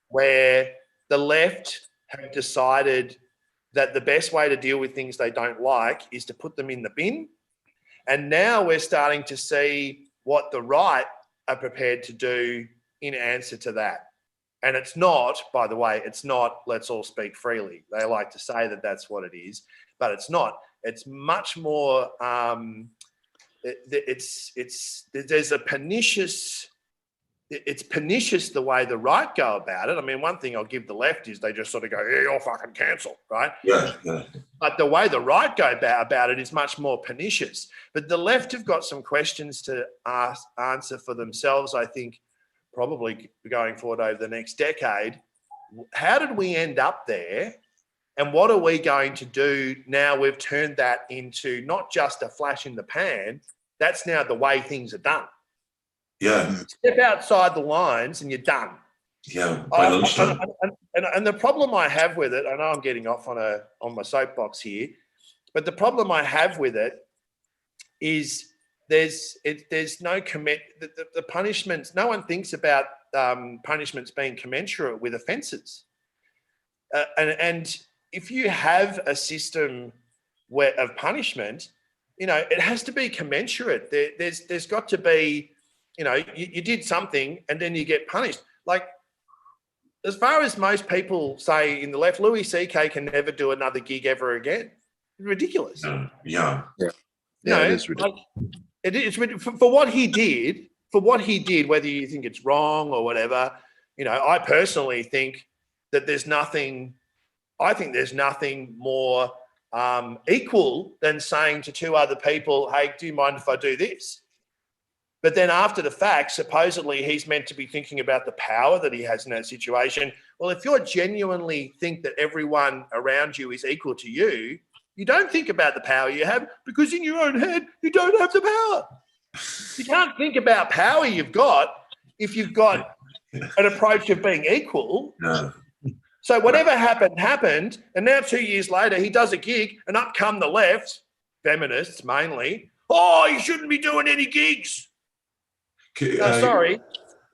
where the left have decided that the best way to deal with things they don't like is to put them in the bin. And now we're starting to see what the right are prepared to do in answer to that. And it's not, by the way, it's not let's all speak freely. They like to say that that's what it is, but it's not. It's much more, there's a pernicious, it's pernicious the way the right go about it. I mean, one thing I'll give the left is they just sort of go, yeah, you're fucking cancelled, right? Yeah. But the way the right go about it is much more pernicious. But the left have got some questions to answer for themselves, I think, probably going forward over the next decade. How did we end up there? And what are we going to do now we've turned that into not just a flash in the pan, that's now the way things are done. Yeah. Step outside the lines and you're done. Yeah, by lunchtime. And the problem I have with it, I know I'm getting off on my soapbox here, but the problem I have with it is there's no the punishments. No one thinks about punishments being commensurate with offences, and if you have a system of punishment, you know, it has to be commensurate. There's got to be, you know, you did something and then you get punished. Like, as far as most people say in the left, Louis C.K. can never do another gig ever again. Ridiculous. Yeah. It is ridiculous. Like, it is for what he did. For what he did, whether you think it's wrong or whatever, you know, I personally think that there's nothing. I think there's nothing more equal than saying to two other people, "Hey, do you mind if I do this?" But then after the fact, supposedly he's meant to be thinking about the power that he has in that situation. Well, if you genuinely think that everyone around you is equal to you, you don't think about the power you have, because in your own head, you don't have the power. You can't think about power you've got if you've got an approach of being equal. No. So whatever happened. And now 2 years later, he does a gig and up come the left, feminists mainly. Oh, you shouldn't be doing any gigs. Sorry.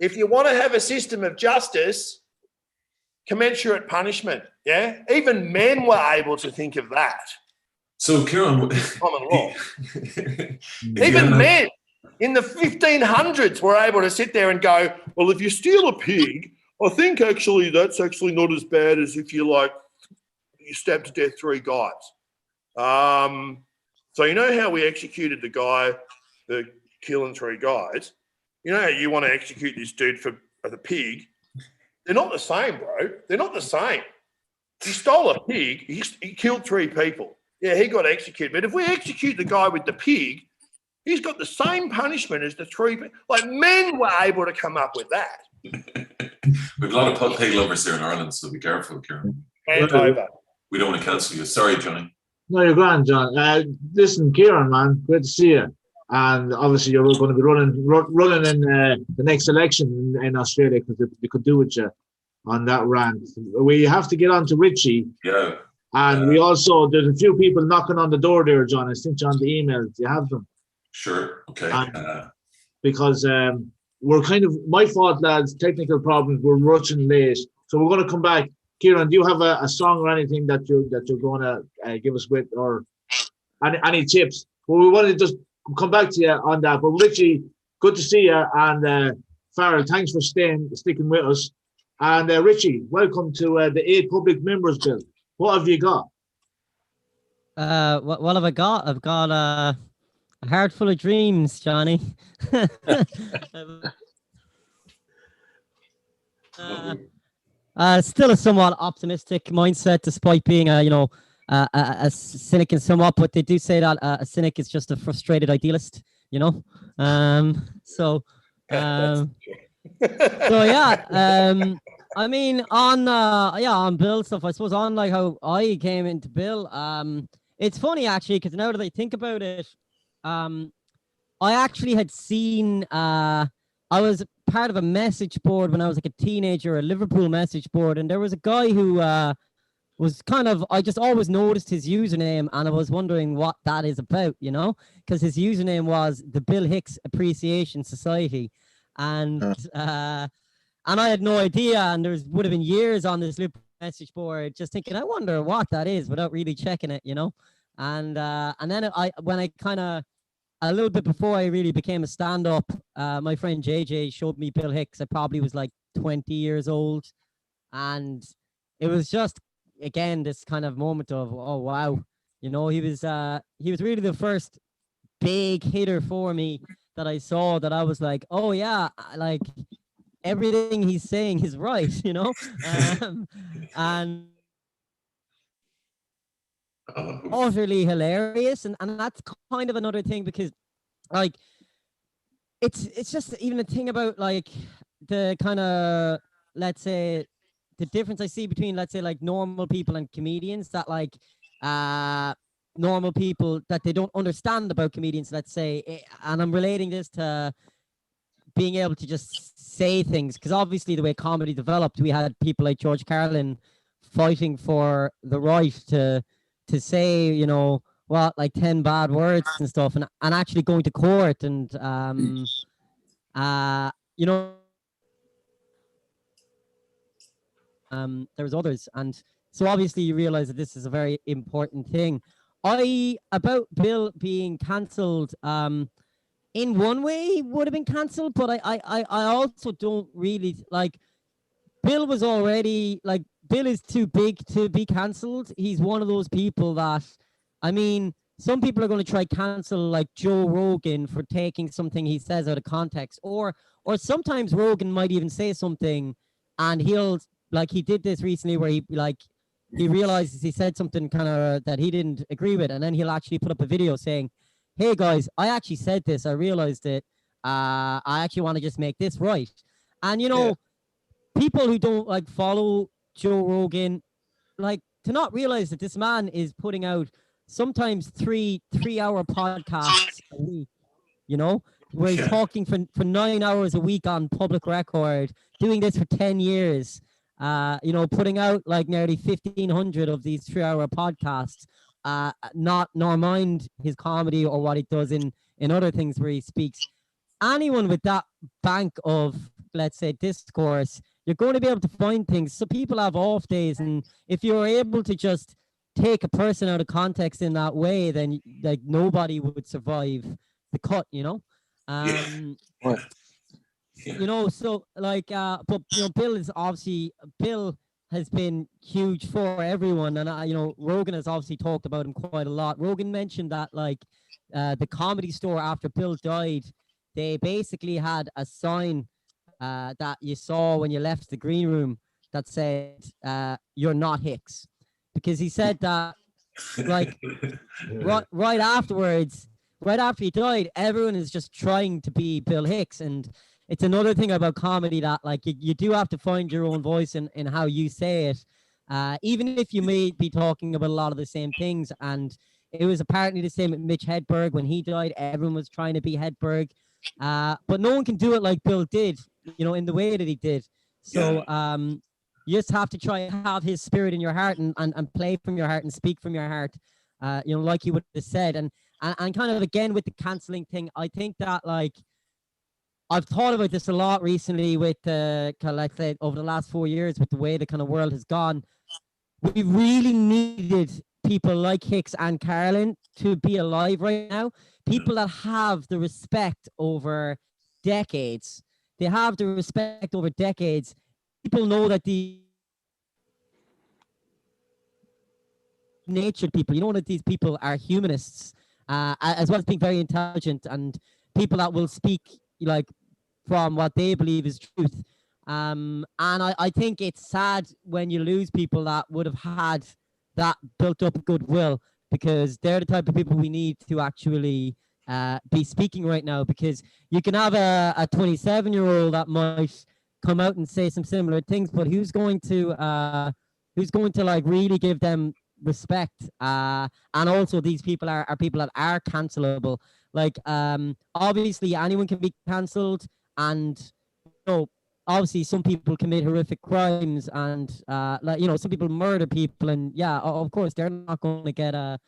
If you want to have a system of justice, commensurate punishment, yeah? Even men were able to think of that. So, Kieran, common law. Even men in the 1500s were able to sit there and go, well, if you steal a pig, I think actually that's actually not as bad as if you stabbed to death 3 guys. So you know how we executed the guy for killing 3 guys? You know how you want to execute this dude for the pig? They're not the same, bro. They're not the same. He stole a pig. He killed 3 people. Yeah, he got executed. But if we execute the guy with the pig, he's got the same punishment as the 3 people. Like, men were able to come up with that. We've a lot of pig lovers here in Ireland, so be careful, Kieran. And over. We don't want to cancel you. Sorry, Johnny. No, you're grand, John. Listen, Kieran, man, great to see you. And obviously, you're going to be running in the next election in Australia, because we could do with you on that rant. We have to get on to Richie. Yeah. And we also, there's a few people knocking on the door there, John. I sent you on the email. Do you have them? Sure. Okay. Because we're kind of, my fault, lads, technical problems. We're rushing late. So we're going to come back. Kieran, do you have a song or anything that you're going to give us with, or any tips? Well, we wanted to just come back to you on that. But Richie, good to see you. And Farrell, thanks for sticking with us. And Richie, welcome to the 8 Public Members Bill. What have you got? What have I got? I've got A heart full of dreams, Johnny. Still a somewhat optimistic mindset, despite being a cynic in somewhat. But they do say that a cynic is just a frustrated idealist. So yeah. I mean, on Bill stuff, I suppose on like how I came into Bill. It's funny actually, because now that I think about it, I actually had seen. I was part of a message board when I was like a teenager, a Liverpool message board, and there was a guy who was kind of. I just always noticed his username, and I was wondering what that is about, because his username was the Bill Hicks Appreciation Society, and I had no idea, and there would have been years on this Liverpool message board just thinking, I wonder what that is, without really checking it, and then when I kind of a little bit before I really became a stand-up, my friend JJ showed me Bill Hicks. I probably was like 20 years old, and it was just again this kind of moment of, oh wow, he was really the first big hitter for me that I saw, that I was like, oh yeah, like everything he's saying is right, and utterly hilarious, and that's kind of another thing, because like it's just even a thing about like the kind of, let's say, the difference I see between, let's say, like normal people and comedians, that like normal people, that they don't understand about comedians, let's say, and I'm relating this to being able to just say things, because obviously the way comedy developed, we had people like George Carlin fighting for the right to say, what, like 10 bad words and stuff, and actually going to court, and there was others, and so obviously you realize that this is a very important thing. About Bill being cancelled, in one way he would have been cancelled, but I also don't really like. Bill was already like, Bill is too big to be cancelled. He's one of those people that, I mean, some people are going to try cancel like Joe Rogan for taking something he says out of context, or sometimes Rogan might even say something, and he'll, like, he did this recently where he realizes he said something kind of that he didn't agree with, and then he'll actually put up a video saying, hey guys, I actually said this, I realized it, I actually want to just make this right. And people who don't like follow Joe Rogan, like, to not realize that this man is putting out sometimes three-hour podcasts a week, where he's talking for 9 hours a week on public record, doing this for 10 years, putting out like nearly 1,500 of these 3-hour podcasts, nor mind his comedy or what he does in other things where he speaks. Anyone with that bank of, let's say, discourse, you're going to be able to find things. So people have off days, and if you're able to just take a person out of context in that way, then like nobody would survive the cut, so like but Bill has been huge for everyone, and Rogan has obviously talked about him quite a lot. Rogan mentioned that like the Comedy Store, after Bill died, they basically had a sign that you saw when you left the green room that said, you're not Hicks, because he said that like right afterwards, right after he died, everyone is just trying to be Bill Hicks. And it's another thing about comedy that like you do have to find your own voice in how you say it, even if you may be talking about a lot of the same things. And it was apparently the same with Mitch Hedberg. When he died, everyone was trying to be Hedberg, but no one can do it like Bill did, in the way that he did. So you just have to try and have his spirit in your heart, and play from your heart and speak from your heart, like he would have said. And kind of again with the canceling thing, I think that like I've thought about this a lot recently with like I said, over the last 4 years, with the way the kind of world has gone. We really needed people like Hicks and Carlin to be alive right now. People that have the respect over decades. They have the respect over decades. People know that the natured people, that these people are humanists, as well as being very intelligent and people that will speak like from what they believe is truth. And I think it's sad when you lose people that would have had that built up goodwill, because they're the type of people we need to actually be speaking right now. Because you can have a 27-year-old that might come out and say some similar things, but who's going to like really give them respect? And also these people are people that are cancelable. Like obviously anyone can be cancelled, and you know, obviously some people commit horrific crimes, and like, you know, some people murder people, and yeah, of course they're not going to get a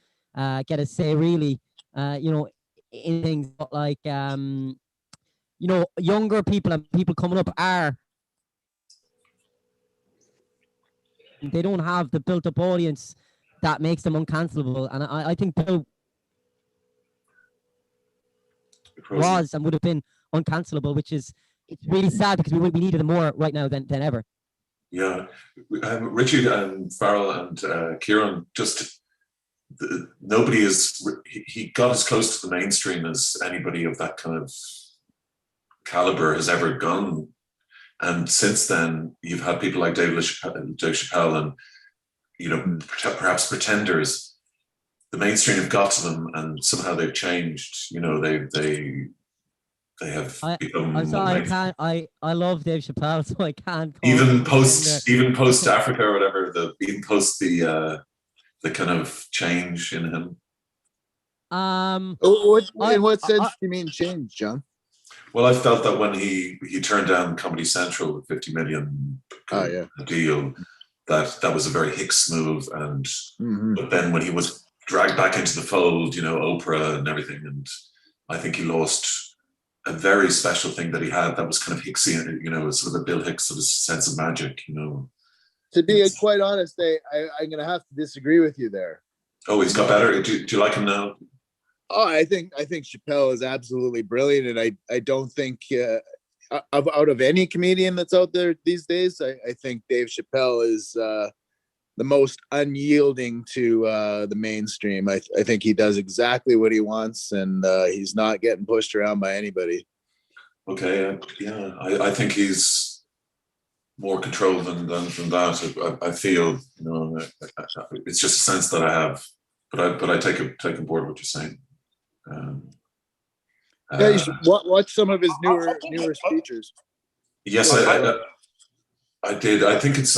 say really, you know, in things. But like you know, younger people and people coming up they don't have the built up audience that makes them uncancelable. And I think Bill was and would have been uncancelable, which is, it's really sad, because we needed them more right now than ever. Yeah, Richard and Farrell and Kieran, just nobody is. He got as close to the mainstream as anybody of that kind of caliber has ever gone. And since then, you've had people like Dave Chappelle and, you know, perhaps pretenders. The mainstream have got to them, and somehow they've changed. You know, they have become. I'm sorry, I love Dave Chappelle, so I can't. Even post Africa or whatever, even post the kind of change in him. In what sense do you mean change, John? Well, I felt that when he turned down Comedy Central with 50 million deal, that was a very Hicks move, and but then when he was dragged back into the fold, you know, Oprah and everything, and I think he lost a very special thing that he had that was kind of Hicksian, you know, sort of a Bill Hicks sort of sense of magic, you know. To be quite honest, I'm going to have to disagree with you there. Oh, he's got better. Do you like him now? Oh, I think Chappelle is absolutely brilliant, and I don't think out of any comedian that's out there these days, I think Dave Chappelle is the most unyielding to the mainstream. I think he does exactly what he wants, and he's not getting pushed around by anybody. Okay, yeah, I think he's more controlled than that. I feel, you know, it's just a sense that I have, but I take on board what you're saying. Yeah, you should watch some of his newer speeches. Yes, I did. I think it's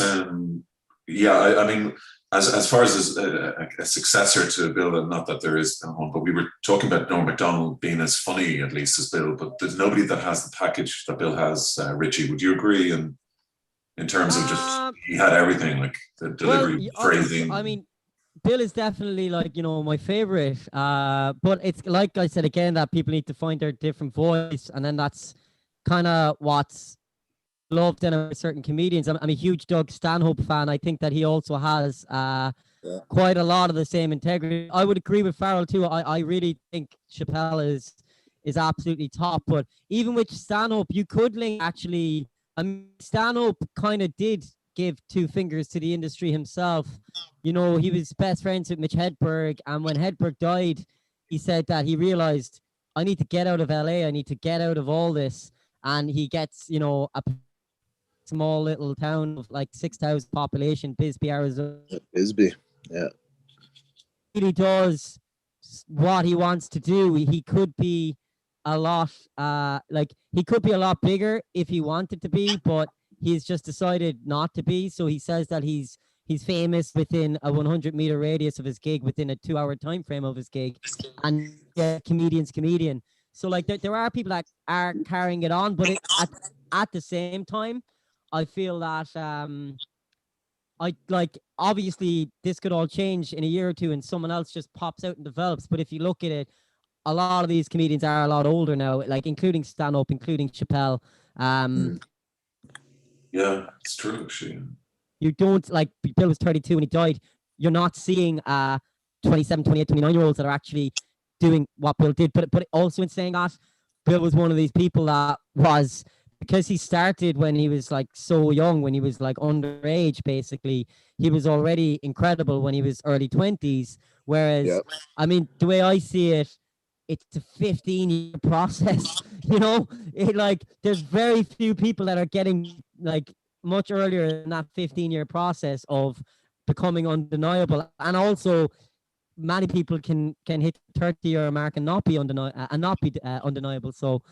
yeah. I mean, as far as a successor to Bill, not that there is one, but we were talking about Norm Macdonald being as funny at least as Bill, but there's nobody that has the package that Bill has. Richie, would you agree? In terms of just, he had everything, like the delivery, phrasing. I mean, Bill is definitely, like, you know, my favorite. But it's like I said again, that people need to find their different voice, and then that's kind of what's loved in certain comedians. I'm a huge Doug Stanhope fan. I think that he also has quite a lot of the same integrity. I would agree with Farrell too. I really think Chappelle is absolutely top. But even with Stanhope, you could link actually. I mean, Stanhope kind of did give two fingers to the industry himself. You know, he was best friends with Mitch Hedberg, and when Hedberg died, he said that he realized, I need to get out of LA. I need to get out of all this. And he gets, you know, a small little town of like 6,000 population, Bisbee, Arizona. Bisbee, yeah. He really does what he wants to do. He could be a lot, he could be a lot bigger if he wanted to be, but he's just decided not to be. So he says that he's famous within a 100-meter radius of his gig, within a 2-hour time frame of his gig, and comedian's comedian. So like there are people that are carrying it on, but at the same time, I feel that obviously this could all change in a year or two, and someone else just pops out and develops. But if you look at it, a lot of these comedians are a lot older now, like including Stanhope, including Chappelle. Yeah, it's true. Actually, you don't, like, Bill was 32 when he died. You're not seeing 27, 28, 29-year-olds that are actually doing what Bill did. But also in saying that, Bill was one of these people that was, because he started when he was like so young, when he was like underage, basically, he was already incredible when he was early 20s. Whereas, Yep. I mean, the way I see it, it's a 15-year process. You know, there's very few people that are getting like much earlier than that 15-year process of becoming undeniable. And also, many people can hit 30-year mark and not be undeniable. So,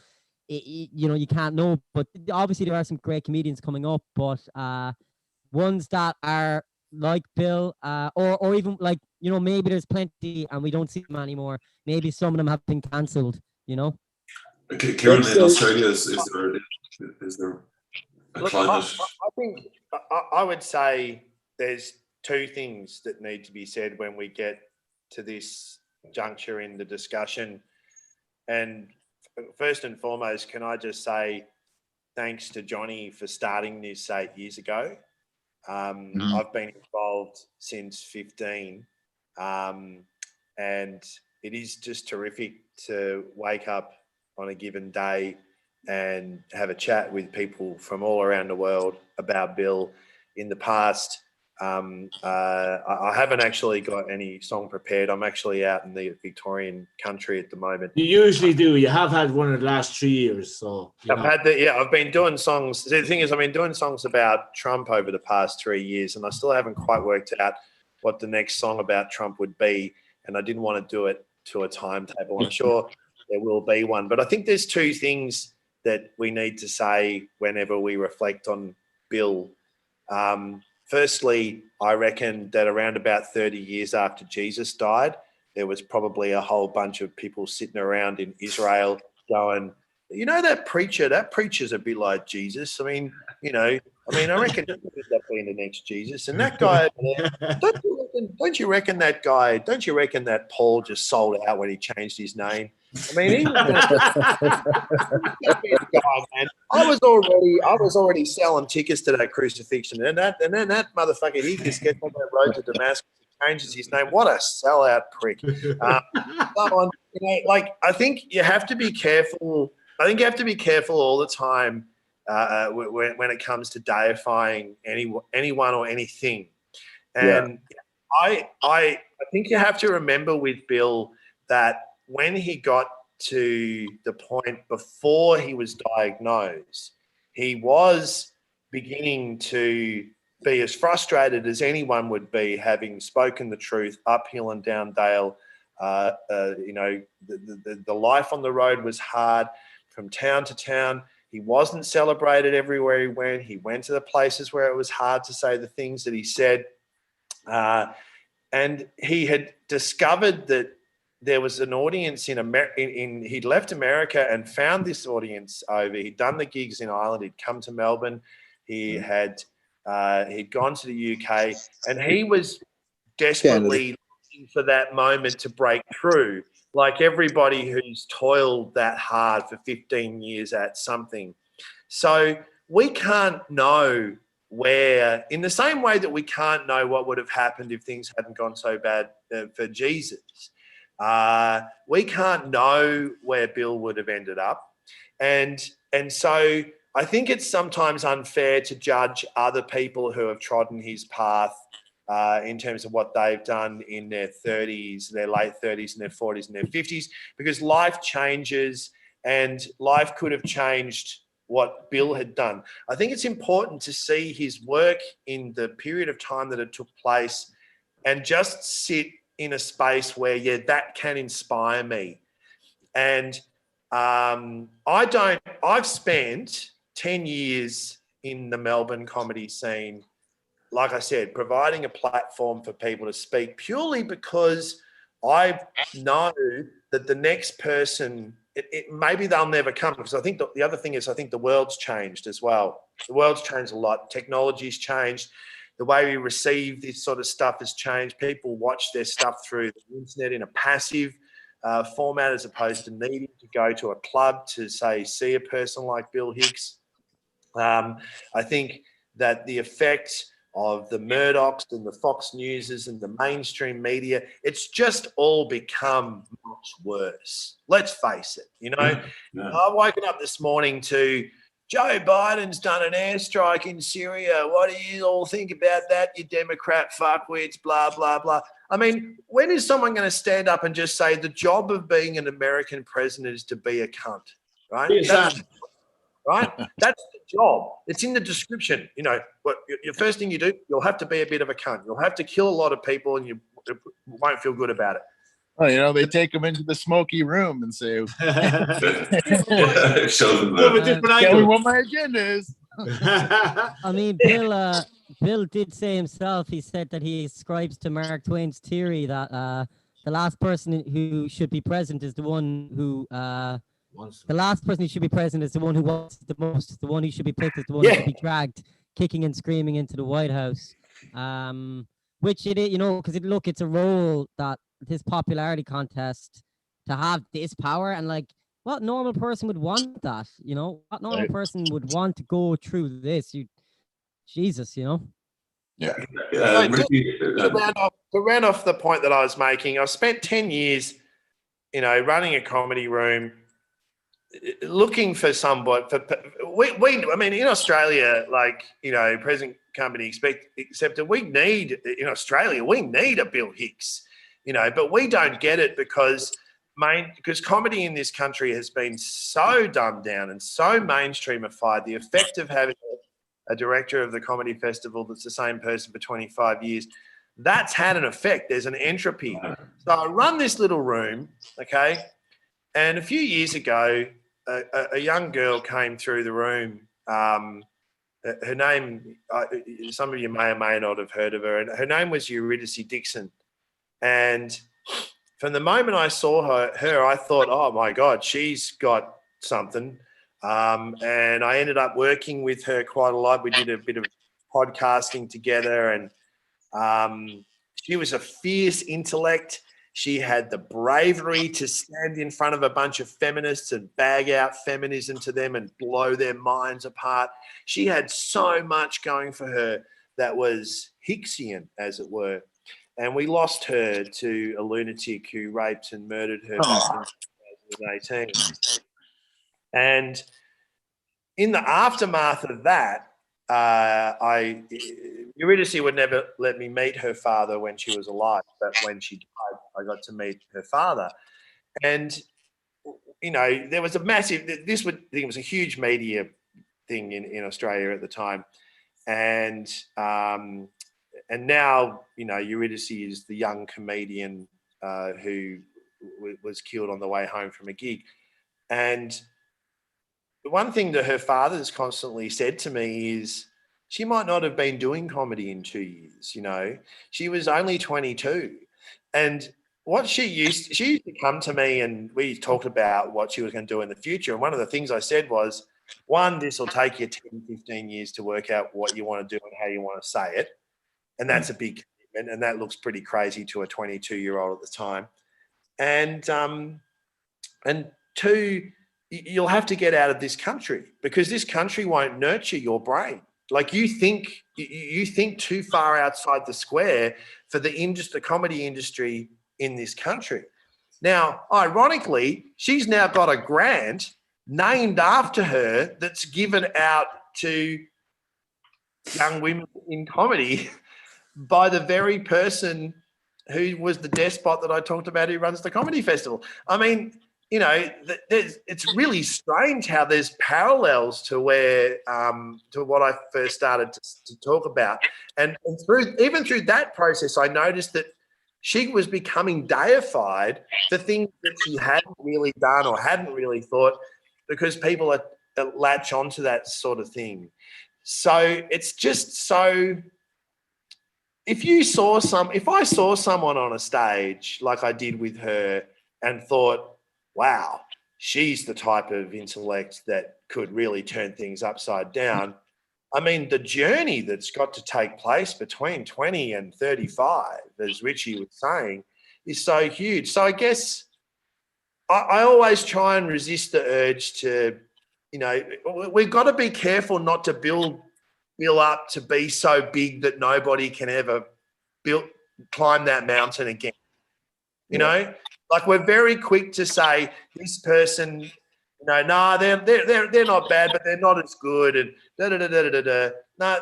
you know, you can't know. But obviously, there are some great comedians coming up, but ones that are like Bill, or even like, you know, maybe there's plenty and we don't see them anymore. Maybe some of them have been cancelled, you know. Kieran, in Australia, is there a climate? I think I would say there's two things that need to be said when we get to this juncture in the discussion. And first and foremost, can I just say thanks to Johnny for starting this 8 years ago. I've been involved since 15, and it is just terrific to wake up on a given day and have a chat with people from all around the world about Bill. In the past, I haven't actually got any song prepared. I'm actually out in the Victorian country at the moment. You usually do. You have had one in the last 3 years, so I've been doing songs. The thing is, I've been doing songs about Trump over the past 3 years, and I still haven't quite worked out what the next song about Trump would be. And I didn't want to do it to a timetable. I'm sure there will be one, but I think there's two things that we need to say whenever we reflect on Bill. Firstly, I reckon that around about 30 years after Jesus died, there was probably a whole bunch of people sitting around in Israel going, you know, that preacher's a bit like Jesus. I mean, I reckon he could end up being the next Jesus. And that guy, don't you reckon that Paul just sold out when he changed his name? I mean, he was guy, man. I was already selling tickets to that crucifixion, and then that motherfucker he just gets on that road to Damascus and changes his name. What a sellout prick! I think you have to be careful. I think you have to be careful all the time when it comes to deifying anyone or anything. And I think you have to remember with Bill that when he got to the point before he was diagnosed, he was beginning to be as frustrated as anyone would be, having spoken the truth uphill and down dale. The life on the road was hard from town to town. He wasn't celebrated everywhere he went. He went to the places where it was hard to say the things that he said. And he had discovered that there was an audience in America. He'd left America and found this audience over. He'd done the gigs in Ireland. He'd come to Melbourne. He'd gone to the UK, and he was desperately looking for that moment to break through, like everybody who's toiled that hard for 15 years at something. So we can't know where, in the same way that we can't know what would have happened if things hadn't gone so bad for Jesus. We can't know where Bill would have ended up. And so I think it's sometimes unfair to judge other people who have trodden his path in terms of what they've done in their 30s, their late 30s and their 40s and their 50s, because life changes and life could have changed what Bill had done. I think it's important to see his work in the period of time that it took place and just sit in a space where, that can inspire me. And I've spent 10 yees in the Melbourne comedy scene, like I said, providing a platform for people to speak, purely because I know that the next person, maybe they'll never come, because I think the other thing is I think the world's changed as well. The world's changed a lot. Technology's changed. The way we receive this sort of stuff has changed. People watch their stuff through the internet in a passive format, as opposed to needing to go to a club to, say, see a person like Bill Hicks. I think that the effect of the Murdochs and the Fox Newses and the mainstream media, it's just all become much worse. Let's face it. I've woken up this morning to Joe Biden's done an airstrike in Syria. What do you all think about that, you Democrat fuckwits, blah, blah, blah. I mean, when is someone going to stand up and just say the job of being an American president is to be a cunt, right? Right? That's the job. It's in the description. You know, what your first thing you do, you'll have to be a bit of a cunt. You'll have to kill a lot of people and you won't feel good about it. Oh, you know, they take them into the smoky room and say, Show them tell me what my agenda is. I mean, Bill did say himself, he said that he ascribes to Mark Twain's theory that the last person who should be present is the one who the last person who should be present is the one who wants the most. The one who should be picked is the one who should be dragged kicking and screaming into the White House. Which it is, you know, because it's a role that this popularity contest to have this power, and like what normal person would want that, you know? What normal person would want to go through this? Jesus, you know? Yeah. To round off the point that I was making, I've spent 10 years, you know, running a comedy room, looking for somebody. I mean, in Australia, like, you know, present company accepted, we need, in Australia, we need a Bill Hicks, you know, but we don't get it because comedy in this country has been so dumbed down and so mainstreamified. The effect of having a director of the comedy festival that's the same person for 25 years, that's had an effect. There's an entropy. So I run this little room, okay, and a few years ago, a young girl came through the room. Her name, some of you may or may not have heard of her, and her name was Eurydice Dixon. And from the moment I saw her, I thought, oh my God, she's got something. And I ended up working with her quite a lot. We did a bit of podcasting together, and she was a fierce intellect. She had the bravery to stand in front of a bunch of feminists and bag out feminism to them and blow their minds apart. She had so much going for her that was Hicksian, as it were. And we lost her to a lunatic who raped and murdered her back in 2018. And in the aftermath of that, Eurydice would never let me meet her father when she was alive, but when she died, I got to meet her father. And, you know, there was a massive, it was a huge media thing in Australia at the time. And now, you know, Eurydice is the young comedian who was killed on the way home from a gig. And the one thing that her father's constantly said to me is she might not have been doing comedy in 2 years, you know. She was only 22. And what she used to come to me and we talked about what she was going to do in the future. And one of the things I said was, one, this will take you 10, 15 years to work out what you want to do and how you want to say it. And that's a big commitment. And that looks pretty crazy to a 22-year-old at the time. And two, you'll have to get out of this country because this country won't nurture your brain. Like you think too far outside the square for the comedy industry in this country. Now, ironically, she's now got a grant named after her that's given out to young women in comedy by the very person who was the despot that I talked about who runs the comedy festival. I mean, you know, it's really strange how there's parallels to where to what I first started to talk about, and through that process, I noticed that she was becoming deified for things that she hadn't really done or hadn't really thought, because people latch onto that sort of thing. So it's just so. If I saw someone on a stage like I did with her and thought, wow, she's the type of intellect that could really turn things upside down. I mean, the journey that's got to take place between 20 and 35, as Richie was saying, is so huge. So I guess I always try and resist the urge to, you know, we've got to be careful not to build up to be so big that nobody can ever climb that mountain again. You know? Like we're very quick to say this person No, they're not bad, but they're not as good. And no,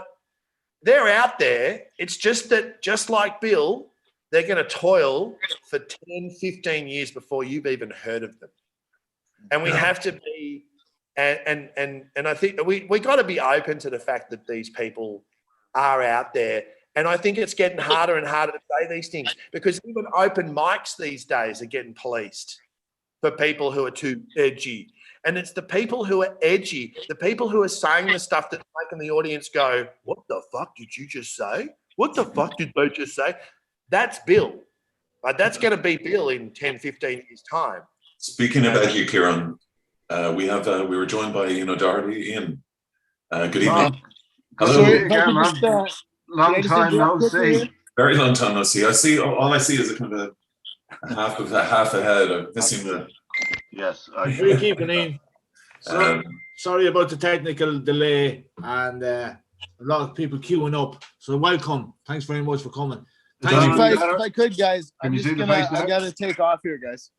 they're out there. It's just that, just like Bill, they're going to toil for 10, 15 years before you've even heard of them. And we have to be, and I think we got to be open to the fact that these people are out there. And I think it's getting harder and harder to say these things, because even open mics these days are getting policed for people who are too edgy. And it's the people who are edgy, the people who are saying the stuff that's making the audience go, what the fuck did you just say? What the fuck did they just say? That's Bill. That's going to be Bill in 10, 15 years' time. Speaking about you, Kieran, we were joined by Doherty. Ian, good evening. Hello. Sorry, again, man. Long time no see. Very long time no see. All I see is a kind of a half a head. I'm missing the. Yes. We're keeping in. Sorry about the technical delay and a lot of people queuing up. So welcome. Thanks very much for coming. If I could, guys, I gotta take off here, guys.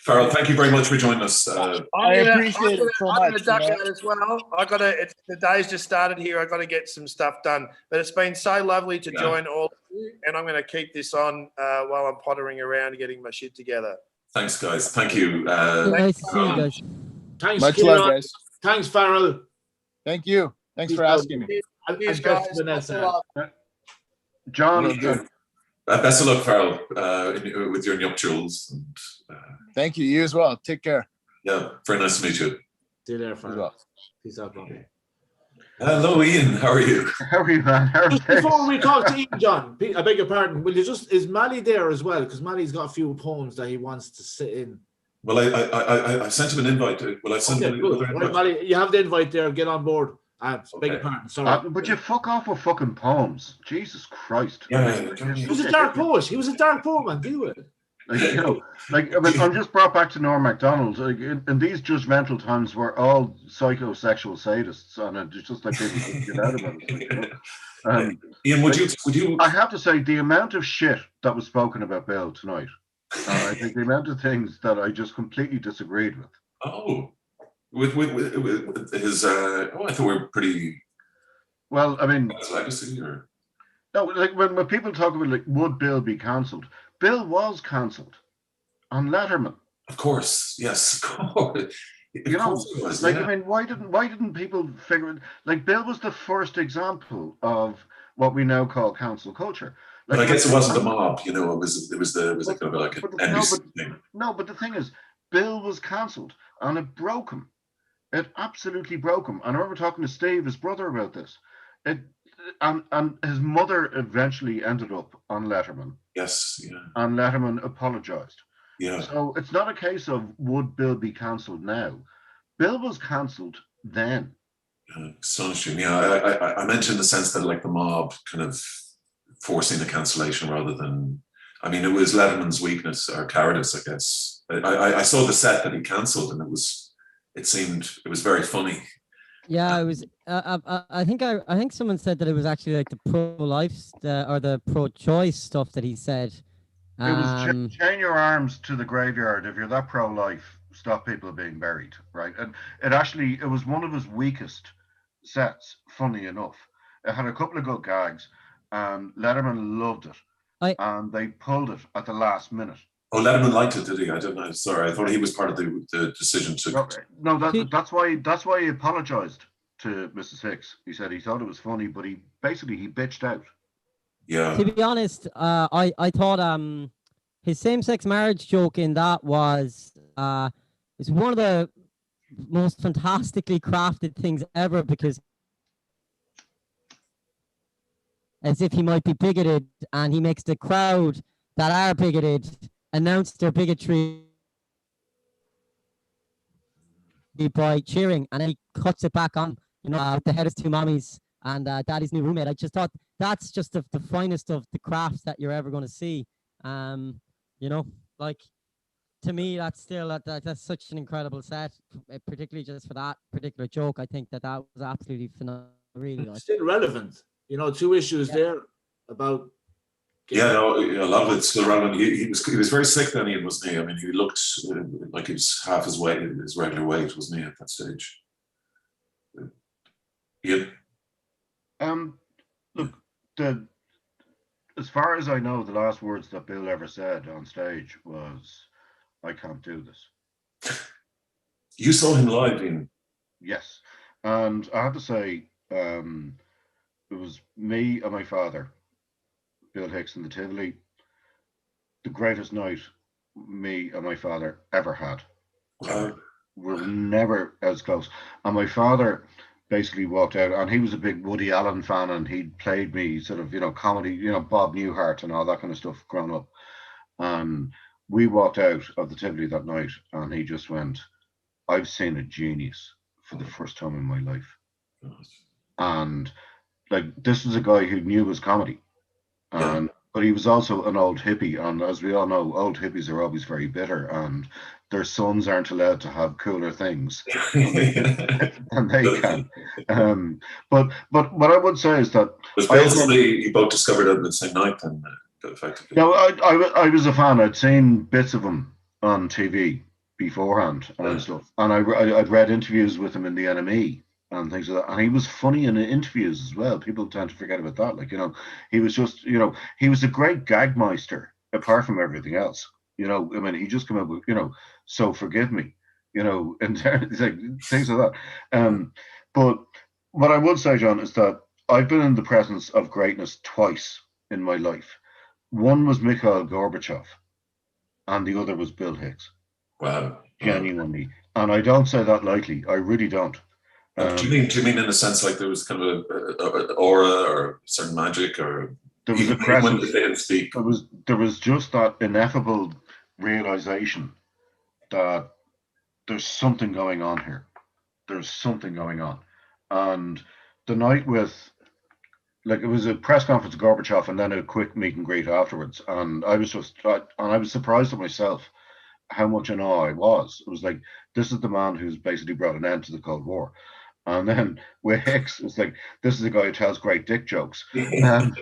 Farrell, thank you very much for joining us. I appreciate it so much. I'm gonna duck out as well. The day's just started here. I gotta get some stuff done. But it's been so lovely to join all of you, and I'm gonna keep this on while I'm pottering around getting my shit together. Thanks, guys. Thank you. Nice to see you guys. Thanks, Much Kieran. love, guys. Thanks, Farrell. Thanks for asking me. Cheers, guys. John. Best of luck, Farrell, with your nuptials. And, thank you. You as well. Take care. Yeah, very nice to meet you. See you there, Farrell. Peace out, man. Hello, Ian. How are you? How are you, man? Before we talk to Ian, John, I beg your pardon. Is Mally there as well? Because Mally's got a few poems that he wants to sit in. Well, I sent him an invite. Well, I sent him another invite. Right, Mally, you have the invite there. Get on board. Beg your pardon. Sorry. But you fuck off with fucking poems. Jesus Christ. Yeah. He was a dark poet. He was a dark poet, man. Deal with it. I'm just brought back to Norm MacDonald. In these judgmental times, we're all psychosexual sadists, and it's just like people can't get out about it. Ian, would you? I have to say, the amount of shit that was spoken about Bill tonight, I think the amount of things that I just completely disagreed with. Oh, with his. I thought we were pretty. Well, I mean, his legacy, or no, like when people talk about like, would Bill be cancelled? Bill was cancelled on Letterman. Of course, yes, of course. I mean, why didn't people figure it? Like, Bill was the first example of what we now call cancel culture. Like, but I guess it wasn't the mob, it was kind of like an NBC thing. No, but the thing is, Bill was cancelled, and it broke him. It absolutely broke him. And I remember talking to Steve, his brother, about this. And his mother eventually ended up on Letterman. Yes, yeah. And Letterman apologized. Yeah. So it's not a case of would Bill be cancelled now. Bill was cancelled then. Astonishing. Yeah, I mentioned the sense that like the mob kind of forcing a cancellation rather than, I mean, it was Letterman's weakness or cowardice, I guess. I saw the set that he cancelled, and it was very funny. Yeah, it was. I think someone said that it was actually like the pro-life or the pro-choice stuff that he said. It was chain your arms to the graveyard if you're that pro-life. Stop people being buried, right? And it was one of his weakest sets. Funny enough, it had a couple of good gags, and Letterman loved it, and they pulled it at the last minute. Oh, Letterman liked it, did he? I don't know. Sorry, I thought he was part of the decision to. No, that's why he apologized to Mrs. Hicks. He said he thought it was funny, but he bitched out. Yeah. To be honest, I thought his same-sex marriage joke in that was one of the most fantastically crafted things ever, because as if he might be bigoted, and he makes the crowd that are bigoted announce their bigotry by cheering, and then he cuts it back on, the head is two mommies and daddy's new roommate. I just thought that's just the finest of the crafts that you're ever going to see. Like, to me, that's such an incredible set, particularly just for that particular joke. I think that was absolutely phenomenal. Really, it's still relevant. Two issues there about Yeah, no, a lot of it's still around. He was very sick then, Ian, wasn't he? I mean, he looked like he was half his weight, his regular weight, wasn't he, at that stage? Ian? Look, as far as I know, the last words that Bill ever said on stage was, "I can't do this." You saw him live, Ian? Yes, and I have to say, it was me and my father, Bill Hicks, in the Tivoli. The greatest night me and my father ever had. Wow. We were never as close. And my father basically walked out, and he was a big Woody Allen fan, and he'd played me sort of, comedy, Bob Newhart and all that kind of stuff growing up. And we walked out of the Tivoli that night, and he just went, "I've seen a genius for the first time in my life." And like, this was a guy who knew his comedy. And but he was also an old hippie, and as we all know, old hippies are always very bitter, and their sons aren't allowed to have cooler things than they can. But what I would say is that you both discovered it the same night, then, effectively. No, I was a fan. I'd seen bits of him on TV beforehand and stuff, and I'd read interviews with him in the NME and things like that. And he was funny in the interviews as well. People tend to forget about that. Like, he was just, he was a great gagmeister apart from everything else. I mean, he just came up with, "So forgive me," and like, things like that. But what I would say, John, is that I've been in the presence of greatness twice in my life. One was Mikhail Gorbachev, and the other was Bill Hicks. Wow. Genuinely. And I don't say that lightly. I really don't. Do you mean in a sense like there was kind of an aura or certain magic, or there was a presence? When they didn't speak. There was just that ineffable realization that there's something going on here. There's something going on. And the night with, like, it was a press conference with Gorbachev and then a quick meet and greet afterwards. And I was surprised at myself how much in awe I was. It was like, this is the man who's basically brought an end to the Cold War. And then with Hicks, it's like, this is a guy who tells great dick jokes. And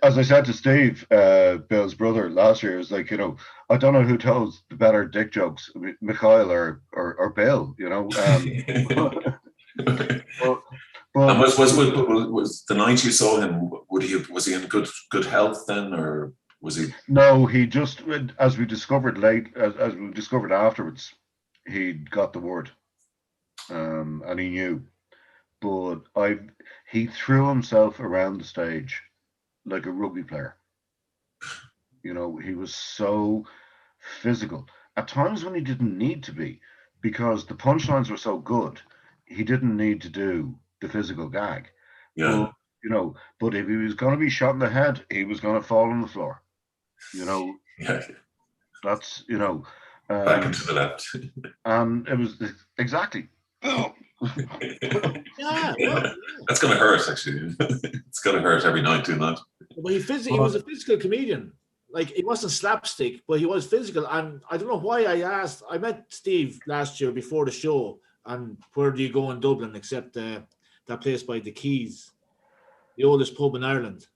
as I said to Steve, Bill's brother, last year, it was like, I don't know who tells the better dick jokes, Mikhail or Bill, And was the night you saw him, was he in good health then, or was he? No, he just, as we discovered afterwards, he'd got the word, and he knew. But he threw himself around the stage like a rugby player. He was so physical. At times when he didn't need to be, because the punchlines were so good, he didn't need to do the physical gag. Yeah. But if he was going to be shot in the head, he was going to fall on the floor. Yeah. That's, back into the left. And it was exactly. Yeah, that's going to hurt, actually. It's going to hurt every night doing that. Well, he was a physical comedian. Like, he wasn't slapstick, but he was physical. And I don't know why I met Steve last year before the show, and where do you go in Dublin except that place by the Keys, the oldest pub in Ireland,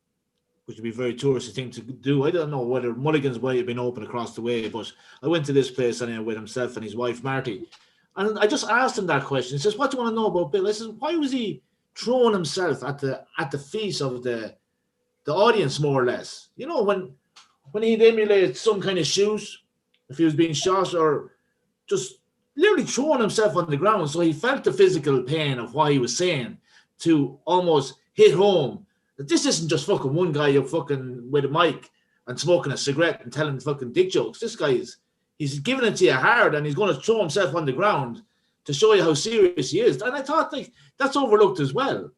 which would be a very touristy thing to do. I don't know whether Mulligan's might have been open across the way, but I went to this place anyway with himself and his wife, Marty. And I just asked him that question. He says, "What do you want to know about Bill?" I said, "Why was he throwing himself at the feet of the audience, more or less? When he'd emulate some kind of shoot, if he was being shot, or just literally throwing himself on the ground, so he felt the physical pain of what he was saying to almost hit home that this isn't just fucking one guy you're fucking with a mic and smoking a cigarette and telling fucking dick jokes. This guy he's giving it to you hard, and he's going to throw himself on the ground to show you how serious he is." And I thought, like, that's overlooked as well.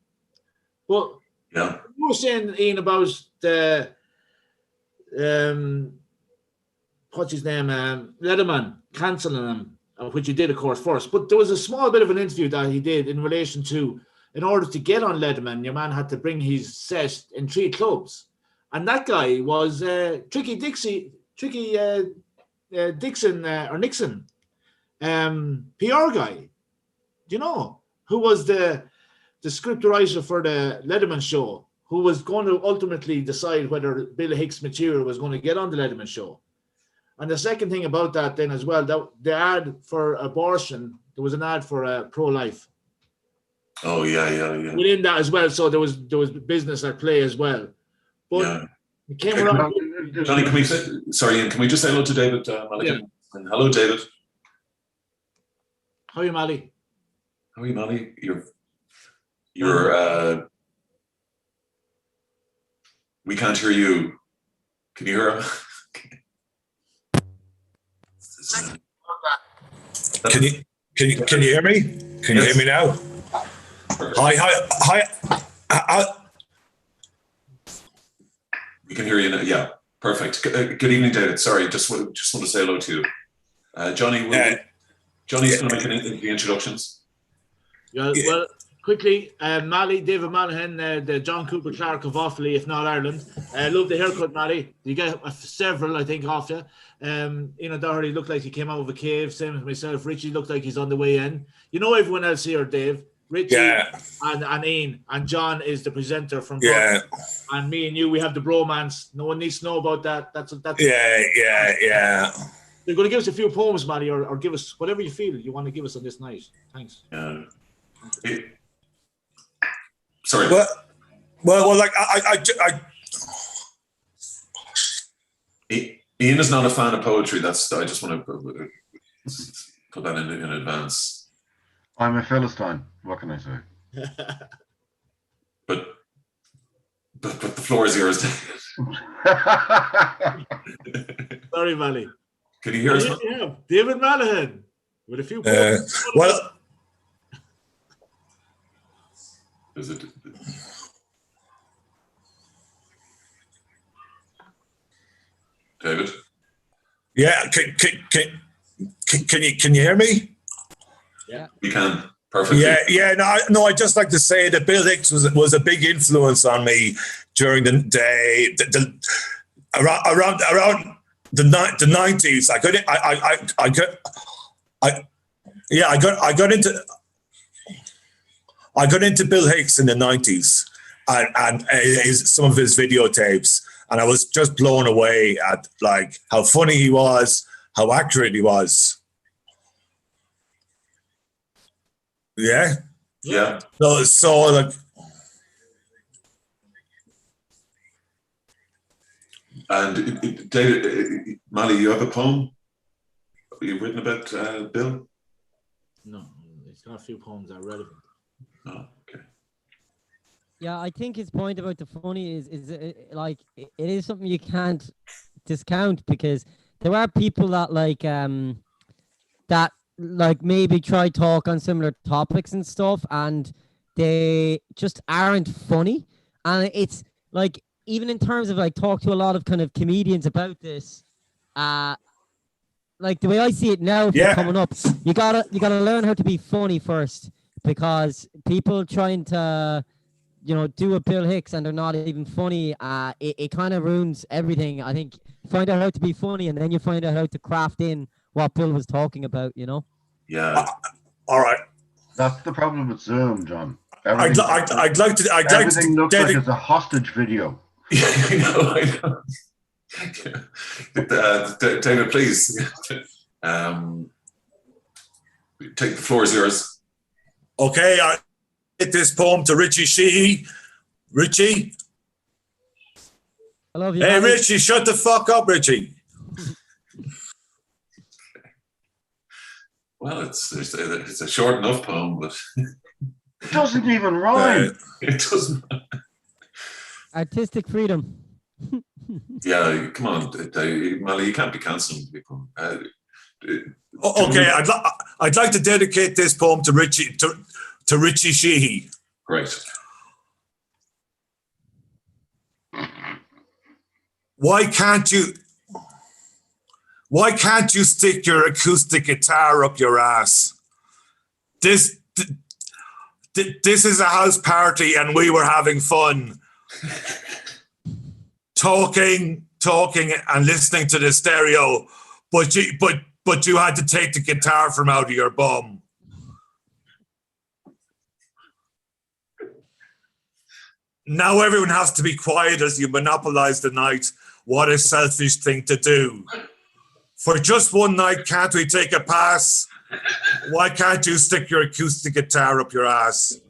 But yeah, you were saying, Ian, about the what's his name, Letterman cancelling him, which he did, of course, first. But there was a small bit of an interview that he did in relation to, in order to get on Letterman, your man had to bring his set in 3 clubs, and that guy was Tricky Dixon or Nixon, PR guy, who was the the script writer for the Letterman show, who was going to ultimately decide whether Bill Hicks' material was going to get on the Letterman show. And the second thing about that then as well, that the ad for abortion, there was an ad for pro-life. Oh yeah. Within that as well, so there was business at play as well. But it came around. Johnny, can we say, sorry, Ian, can we just say hello to David Mulligan? And hello, David. How are you, Mally? How are you, Molly? You're we can't hear you. Can you hear him? Can you hear me? Can you hear me now? Hi. We can hear you now. Yeah, perfect. Good evening, David. Sorry, just want to say hello to you. Johnny, Johnny's going to make the introductions. Yeah, well, quickly, David Mallaghan, the John Cooper Clarke of Offaly, if not Ireland. Love the haircut, Mally. You get several, I think, off you. Doherty looked like he came out of a cave, same as myself. Richie looked like he's on the way in. You know everyone else here, Dave. Richie and Ian, and John is the presenter from and me and you, we have the bromance. No one needs to know about that. That's Yeah. They're going to give us a few poems, Matty, or give us whatever you feel you want to give us on this night. Thanks. Sorry. Well, like Ian is not a fan of poetry. I just want to put that in advance. I'm a Philistine. What can I say? But the floor is yours. Sorry, Mally. Can you hear us? Yeah, David Mallaghan with a few. Well, is it? David? Yeah. Can you hear me? Yeah, we can. Perfectly. No. I just like to say that Bill Hicks was a big influence on me during the day, around the 90s. I got into Bill Hicks in the 90s and some of his videotapes, and I was just blown away at like how funny he was, how accurate he was. Yeah. So like. And David, Mally, you have a poem you've written about Bill? No, it's got a few poems that are relevant. Oh, okay. Yeah, I think his point about the funny is like it is something you can't discount, because there are people that like maybe try talk on similar topics and stuff, and they just aren't funny. And it's like, even in terms of like talk to a lot of kind of comedians about this, like the way I see it now, if you're coming up, you gotta learn how to be funny first, because people trying to, do a Bill Hicks and they're not even funny, it kind of ruins everything. I think find out how to be funny, and then you find out how to craft in what Bill was talking about, Yeah. All right. That's the problem with Zoom, John. I'd like to. Everything looks like it's a hostage video. I know. David, please. Take the floor is yours. Okay, I hit this poem to Richie Sheehy. Richie. I love you. Hey, Richie, shut the fuck up, Richie. Well, it's a short enough poem, but it doesn't even rhyme. It doesn't. Artistic freedom. Yeah, come on, Molly, you can't be cancelling people. Okay, I'd like to dedicate this poem to Richie Sheehy. Great. Why can't you stick your acoustic guitar up your ass? This is a house party and we were having fun. Talking and listening to the stereo, but you had to take the guitar from out of your bum. Now everyone has to be quiet as you monopolize the night. What a selfish thing to do. For just one night, can't we take a pass? Why can't you stick your acoustic guitar up your ass?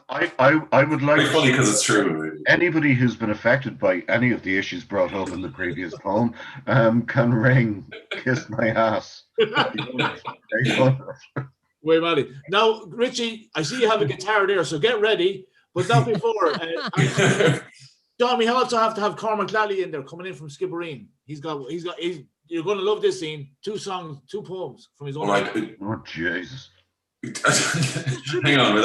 I would like It's funny because it's true. Anybody who's been affected by any of the issues brought up in the previous poem can ring "Kiss My Ass." Wait, Molly. Now, Richie, I see you have a guitar there, so get ready. But not before. John, we also have to have Cormac Lally in there, coming in from Skibbereen. You're going to love this scene. 2 songs, 2 poems from his own. All right. Oh, Jesus. Hang on.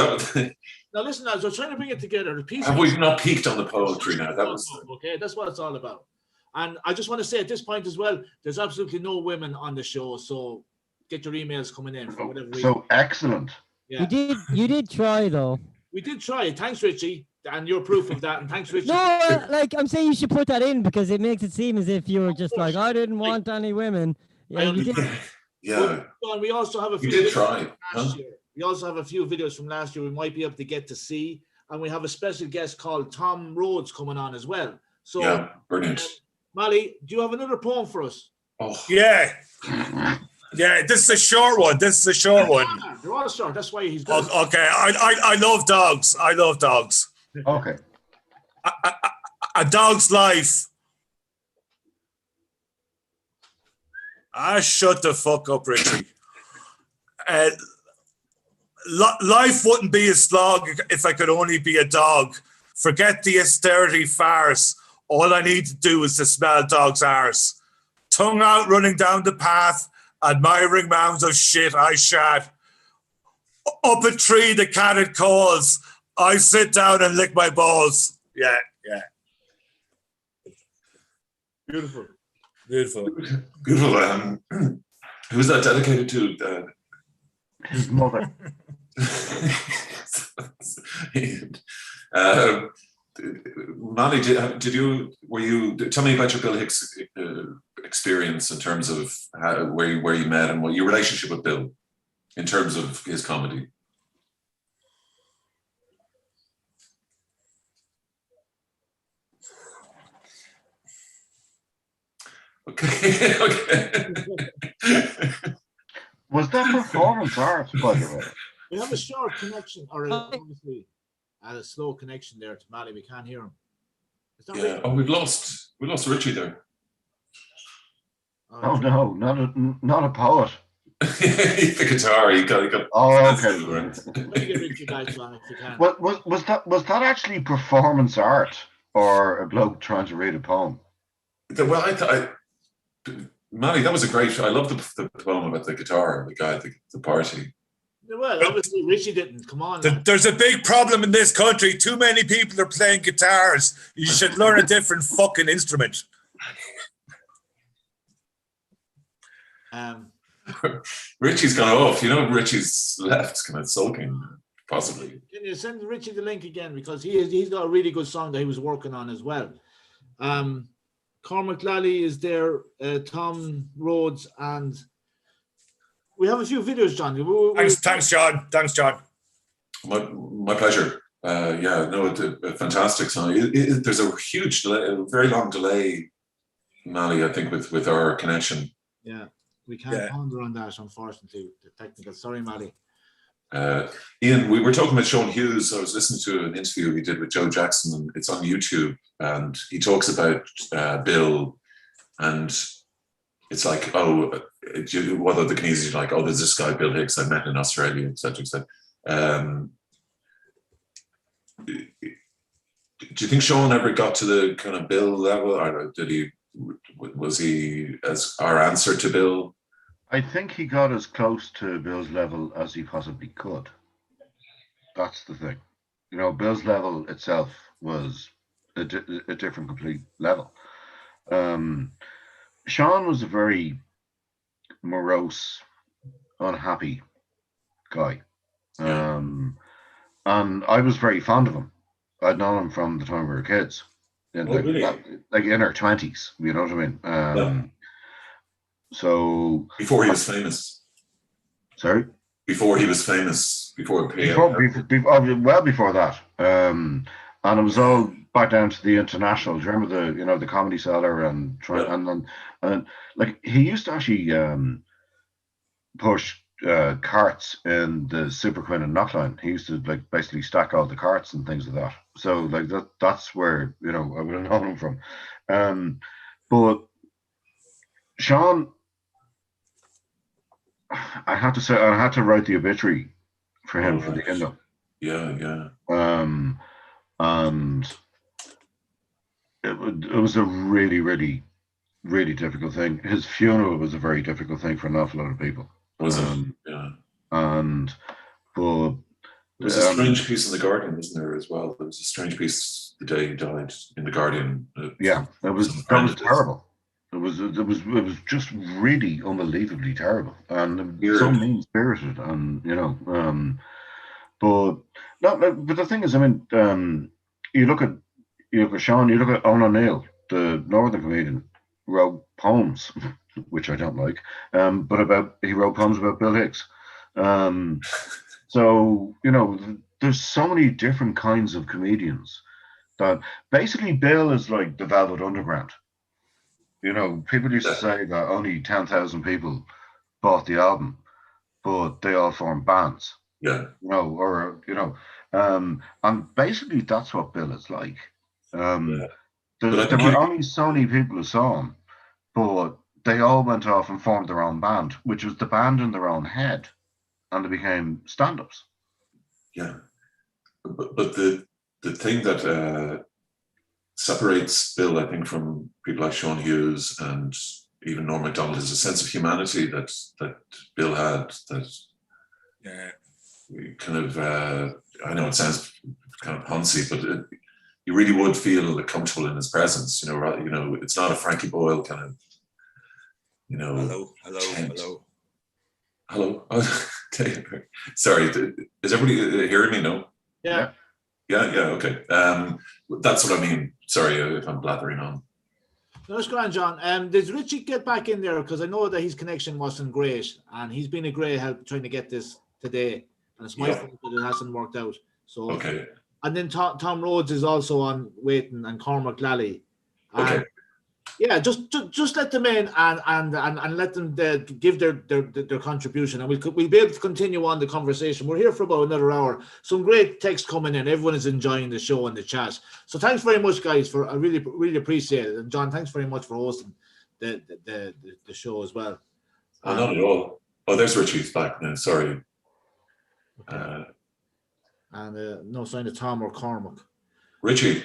Now, listen, lads, we're trying to bring it together. Have we not peaked on the poetry now? That was okay. That's what it's all about. And I just want to say at this point as well, there's absolutely no women on the show, so get your emails coming in for whatever reason. So excellent. Yeah. You did try though. We did try. Thanks, Richie, and you're proof of that. And thanks, Richie. No, like I'm saying, you should put that in because it makes it seem as if you were just like, I didn't want any women. Yeah, you did. Yeah. Well, we also have a few. You did try. Last year. We also have a few videos from last year we might be able to get to see, and we have a special guest called Tom Rhodes coming on as well. So yeah, brilliant. Molly, do you have another poem for us? Oh yeah. Yeah, this is a short one. They're all short. That's why he's good. Okay, I love dogs. I love dogs. Okay. A dog's life. Shut the fuck up, Richie. Life wouldn't be a slog if I could only be a dog. Forget the austerity farce. All I need to do is to smell dog's arse. Tongue out running down the path, admiring mounds of shit I shat. Up a tree the cat it calls. I sit down and lick my balls. Yeah. Beautiful. Who's that dedicated to? His mother. Molly, were you? Tell me about your Bill Hicks experience in terms of where you met and what your relationship with Bill, in terms of his comedy. Okay. Was that performance art, by the way? We have a short connection, or obviously a slow connection there to Molly. We can't hear him. Yeah. Really? Oh, we lost Richie there. Oh no, not a poet. The guitar. He got. Oh, okay. Was that actually performance art or a bloke trying to read a poem? Well, Manny, that was a great. I love the poem about the guitar, the guy, the party. Well, obviously Richie didn't. Come on. There's a big problem in this country. Too many people are playing guitars. You should learn a different fucking instrument. Richie's gone off. You know, Richie's left, kind of sulking, possibly. Can you send Richie the link again, because he's got a really good song that he was working on as well. Cormac Lally is there, Tom Rhodes, and we have a few videos, John. Thanks, John. Thanks, John. My pleasure. It's a fantastic song. There's a huge delay, a very long delay, Mally, I think, with our connection. Yeah, we can't ponder on that, unfortunately. The technical. Sorry, Mally. Ian, we were talking about Sean Hughes. I was listening to an interview he did with Joe Jackson, and it's on YouTube, and he talks about Bill, and it's like, what are the Canadians like? Oh, there's this guy, Bill Hicks, I met in Australia, etc., etc. Do you think Sean ever got to the kind of Bill level, or was he as our answer to Bill? I think he got as close to Bill's level as he possibly could. That's the thing. You know, Bill's level itself was a different, complete level. Sean was a very morose, unhappy guy. And I was very fond of him. I'd known him from the time we were kids. Really? Like in our 20s, you know what I mean? So before he was famous. Sorry? Before he was famous, before well before that, and it was all back down to the International. Do you remember the Comedy Cellar and like he used to actually push carts in the Super Quinn and Knockline. He used to like basically stack all the carts and things like that. So like that's where I would have known him from. But Sean, I had to write the obituary for him for the Indo. Yeah. And it was a really, really, really difficult thing. His funeral was a very difficult thing for an awful lot of people. Was it? Yeah. But there was a strange piece in the Guardian, wasn't there, as well? There was a strange piece the day he died in the Guardian. That was terrible. It was just really unbelievably terrible and so mean spirited, and but the thing is, I mean, you look at Sean, you look at Owen O'Neill, the Northern comedian, wrote poems, which I don't like, but he wrote poems about Bill Hicks. So there's so many different kinds of comedians that basically Bill is like the Velvet Underground. People used to say that only 10,000 people bought the album, but they all formed bands. Yeah. And basically that's what Bill is like. There were only so many people who saw him, but they all went off and formed their own band, which was the band in their own head, and they became stand-ups. Yeah. But the thing that separates Bill, I think, from people like Sean Hughes and even Norm Macdonald is a sense of humanity that Bill had. That kind of I know it sounds kind of poncy, but you really would feel comfortable in his presence. It's not a Frankie Boyle kind of. Hello. Okay. Sorry, is everybody hearing me? No. Yeah. Yeah. Okay. That's what I mean. Sorry if I'm blathering on. No, it's grand, John. Did Richie get back in there? Because I know that his connection wasn't great, and he's been a great help trying to get this today. And it's my fault that it hasn't worked out. So okay. And then Tom Rhodes is also on waiting, and Cormac Lally. Okay. Yeah, just let them in and let them give their contribution, and we'll be able to continue on the conversation. We're here for about another hour. Some great text coming in. Everyone is enjoying the show and the chat. So thanks very much, guys. I really appreciate it. And John, thanks very much for hosting the show as well. Not at all. Oh, there's Richie's back now. Sorry. Okay. And no sign of Tom or Cormac. Richie.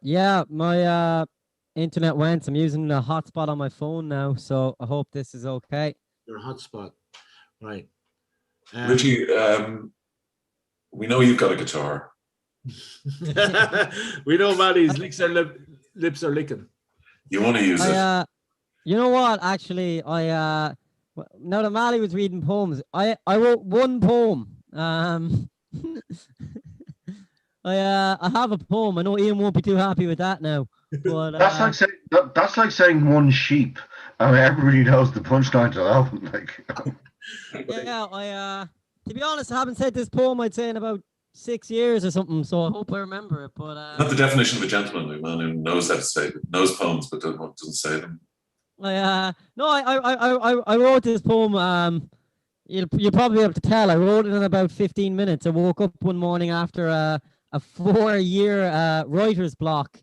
Yeah, my internet went. I'm using a hotspot on my phone now, so I hope this is okay. Your hotspot, right? Richie, we know you've got a guitar. We know Mally's lips are licking. You want to use it? You know what? Actually, now that Mally was reading poems, I wrote one poem. I have a poem. I know Ian won't be too happy with that now. But, that's like saying one sheep. I mean, everybody knows the punchline to that one. To be honest, I haven't said this poem, I'd say, in about 6 years or something. So I hope I remember it. But not the definition of a gentleman, a man who knows how to say it, knows poems but doesn't say them. I wrote this poem. You'll probably be able to tell. I wrote it in about 15 minutes. I woke up one morning after a 4-year writer's block.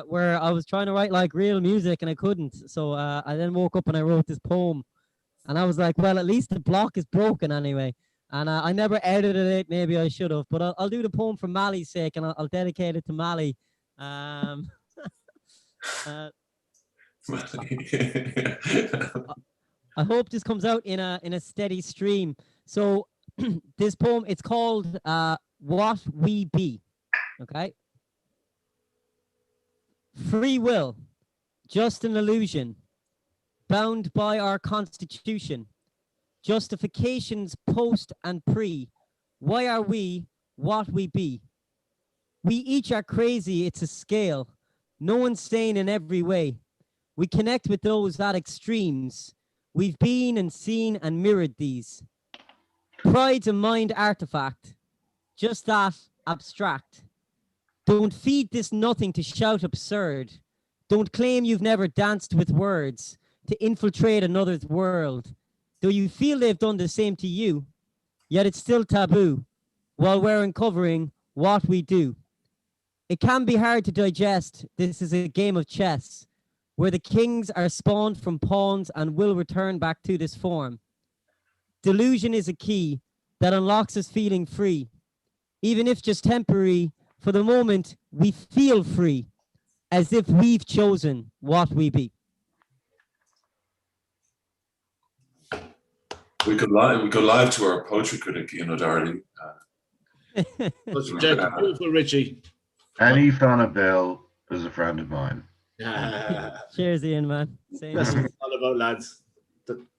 Where I was trying to write like real music and I couldn't. So I then woke up and I wrote this poem. And I was like, well, at least the block is broken anyway. And I never edited it. Maybe I should have. But I'll do the poem for Mally's sake, and I'll dedicate it to Mally. I hope this comes out in a steady stream. So this poem, it's called What We Be. Okay. Free will, just an illusion, bound by our constitution. Justifications post and pre. Why are we what we be? We each are crazy, it's a scale. No one's sane in every way. We connect with those at extremes. We've been and seen and mirrored these. Pride's a mind artifact, just that, abstract. Don't feed this nothing to shout absurd. Don't claim you've never danced with words to infiltrate another's world. Though you feel they've done the same to you, yet it's still taboo while we're uncovering what we do. It can be hard to digest. This is a game of chess where the kings are spawned from pawns and will return back to this form. Delusion is a key that unlocks us feeling free. Even if just temporary, for the moment, we feel free, as if we've chosen what we be. We could live to our poetry critic, Darley. That's beautiful, Richie. Any fan of Bill is a friend of mine. Cheers, Ian, man. That's what it's all about, lads.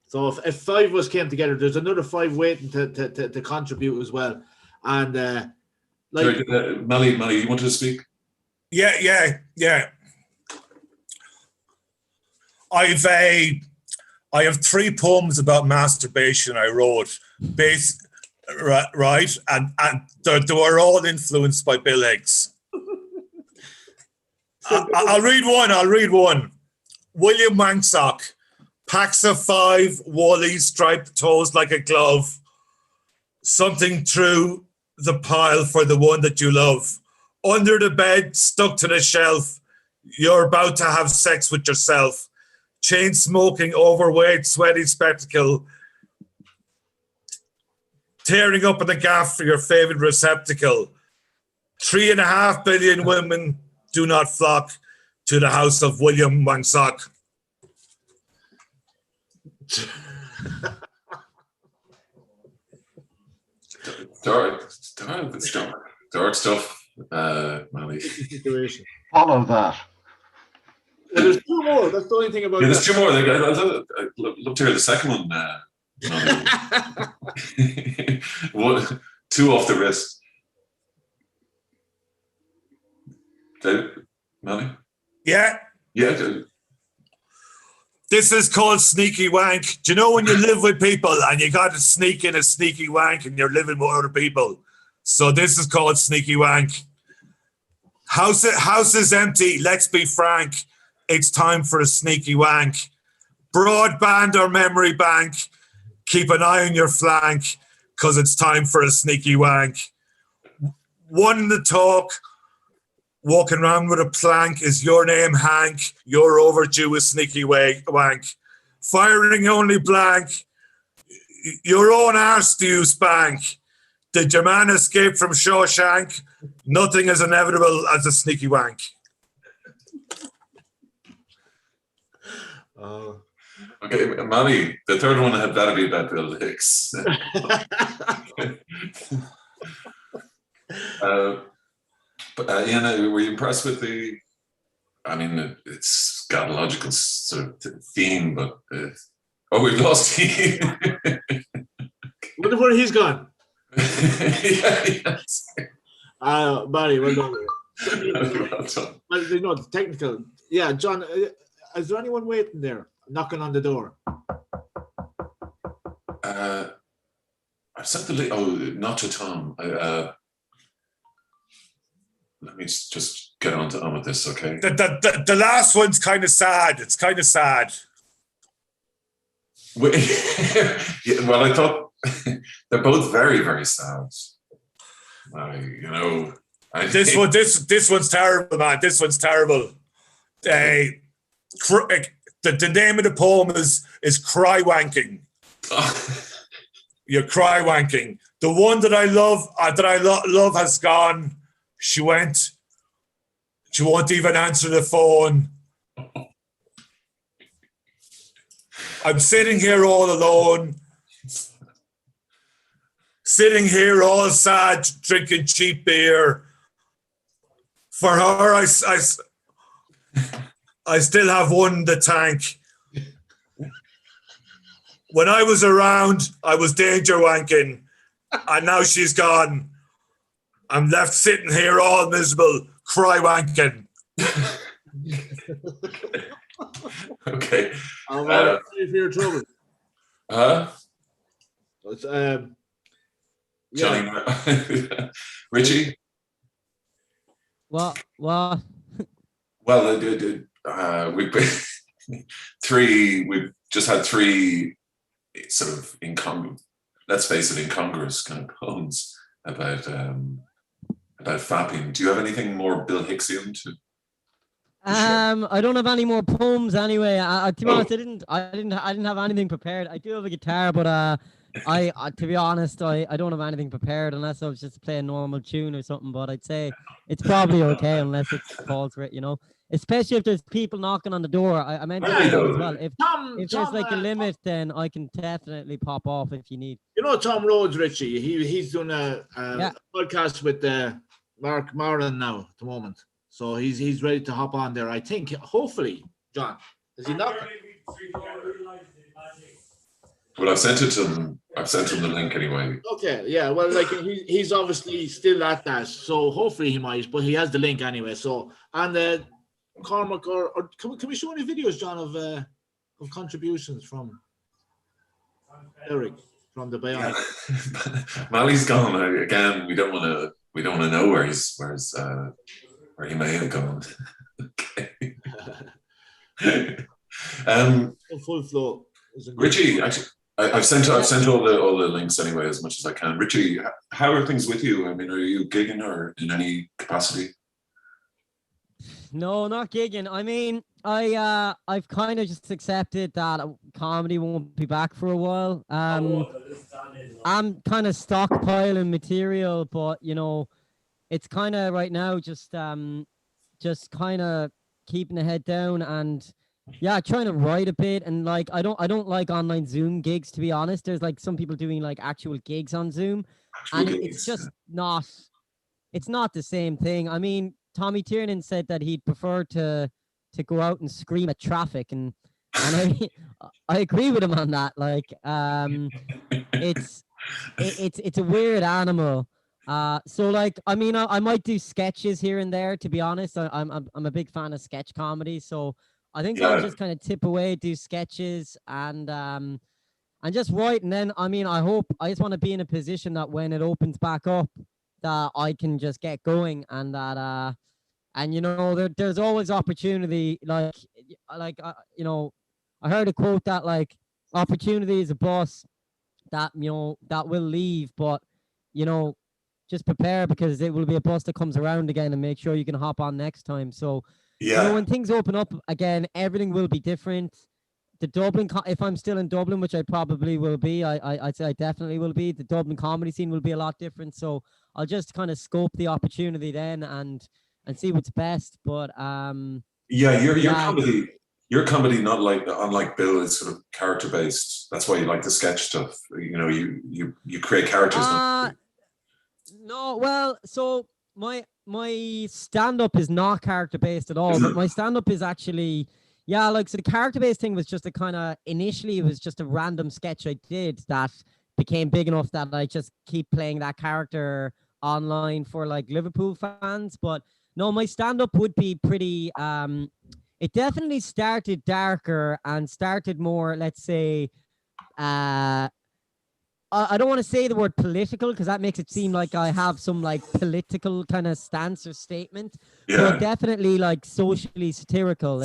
So if 5 of us came together, there's another 5 waiting to contribute as well. And Melly, you wanted to speak? Yeah. I have 3 poems about masturbation I wrote, right, and they were all influenced by Bill Hicks. I'll read one. William Wanksock, packs of 5, woolly, striped toes like a glove. Something through the pile for the one that you love. Under the bed, stuck to the shelf. You're about to have sex with yourself. Chain smoking, overweight, sweaty spectacle. Tearing up in the gaff for your favorite receptacle. 3.5 billion women do not flock to the house of William Wanksock. Dark stuff, Molly. Follow that. Well, there's 2 more. That's the only thing about there's 2 more. I'd love to hear the second one. 2 off the wrist. Molly? Yeah. Yeah. This is called sneaky wank. Do you know when you live with people and you got to sneak in a sneaky wank and you're living with other people? So this is called sneaky wank. House is empty. Let's be frank. It's time for a sneaky wank. Broadband or memory bank. Keep an eye on your flank because it's time for a sneaky wank. One in the talk. Walking around with a plank. Is your name Hank? You're overdue a sneaky wank. Firing only blank. Your own arse do you spank? Did your man escape from Shawshank? Nothing as inevitable as a sneaky wank. Okay, Molly, the third one had better be about Bill Hicks. But Ian, were you impressed with the? I mean, it's got a logical sort of theme, but we've lost Ian. Look where he's gone. Yes. Barry, well done. Well done. Well, no, technical. Yeah, John, is there anyone waiting there, knocking on the door? I sent the not to Tom. Let me just get on with this, okay? The last one's kind of sad. It's kind of sad. Yeah, well, I thought they're both very, very sad. This one's terrible, man. This one's terrible. The name of the poem is Cry Wanking. You're cry wanking. The one that I love has gone. She went. She won't even answer the phone. I'm sitting here all alone. Sitting here all sad, drinking cheap beer. For her, I still have one in the tank. When I was around, I was danger wanking, and now she's gone. I'm left sitting here all miserable, cry wanking. Okay. I'm sorry for your trouble. Huh? Johnny, Richie. What? Well, we've we've just had three sort of let's face it, incongruous kind of poems about fapping. Do you have anything more Bill Hicksian to share? I don't have any more poems anyway. To be honest, I didn't have anything prepared. I do have a guitar, but to be honest, I don't have anything prepared unless I was just playing a normal tune or something. But I'd say it's probably okay unless it calls for it, you know. Especially if there's people knocking on the door. I meant to say that as well. If there's like a limit, then I can definitely pop off if you need. You know Tom Rhodes, Richie. He's doing a podcast with Mark Maron now at the moment. So he's ready to hop on there. I think hopefully, John. Is he not? Well, I've sent it to him. I've sent him the link anyway. Okay, yeah. Well, like he's obviously still at that, so hopefully he might. But he has the link anyway. So and Cormac, or can we show any videos, John, of contributions from Eric from the Bionic? Yeah. Mally's gone again. We don't want to know where he may have gone. Okay. Full flow. Richie, actually, I've sent all the links anyway as much as I can. Richie, how are things with you? I mean, are you gigging or in any capacity? No, not gigging. I mean, I've kind of just accepted that comedy won't be back for a while. I'm kind of stockpiling material, but you know, it's kind of right now just kind of keeping the head down and trying to write a bit. And like I don't like online Zoom gigs, to be honest. There's like some people doing like actual gigs on Zoom, and it's just not the same thing. I mean, Tommy Tiernan said that he'd prefer to go out and scream at traffic, and I agree with him on that. Like, it's a weird animal. So like, I mean, I might do sketches here and there. To be honest, I'm a big fan of sketch comedy, so I think I'll just kind of tip away, do sketches, and just write. And then, I mean, I just want to be in a position that when it opens back up, that I can just get going, and that and you know, there's always opportunity. Like you know, I heard a quote that like opportunity is a bus that, you know, that will leave, but you know, just prepare because it will be a bus that comes around again, and make sure you can hop on next time. So you know, when things open up again, everything will be different. The Dublin, if I'm still in Dublin, which I probably will be, I'd say I definitely will be, the Dublin comedy scene will be a lot different. So I'll just kind of scope the opportunity then and see what's best. But your comedy not like, unlike Bill, is sort of character based. That's why you like the sketch stuff. You know, you create characters. No, well, so my stand-up is not character based at all, but my stand-up is actually like, so the character based thing was just a kind of, initially it was just a random sketch I did that became big enough that I just keep playing that character online for like Liverpool fans. But no, my stand-up would be pretty it definitely started darker and started more, let's say, I don't want to say the word political because that makes it seem like I have some like political kind of stance or statement, but definitely like socially satirical,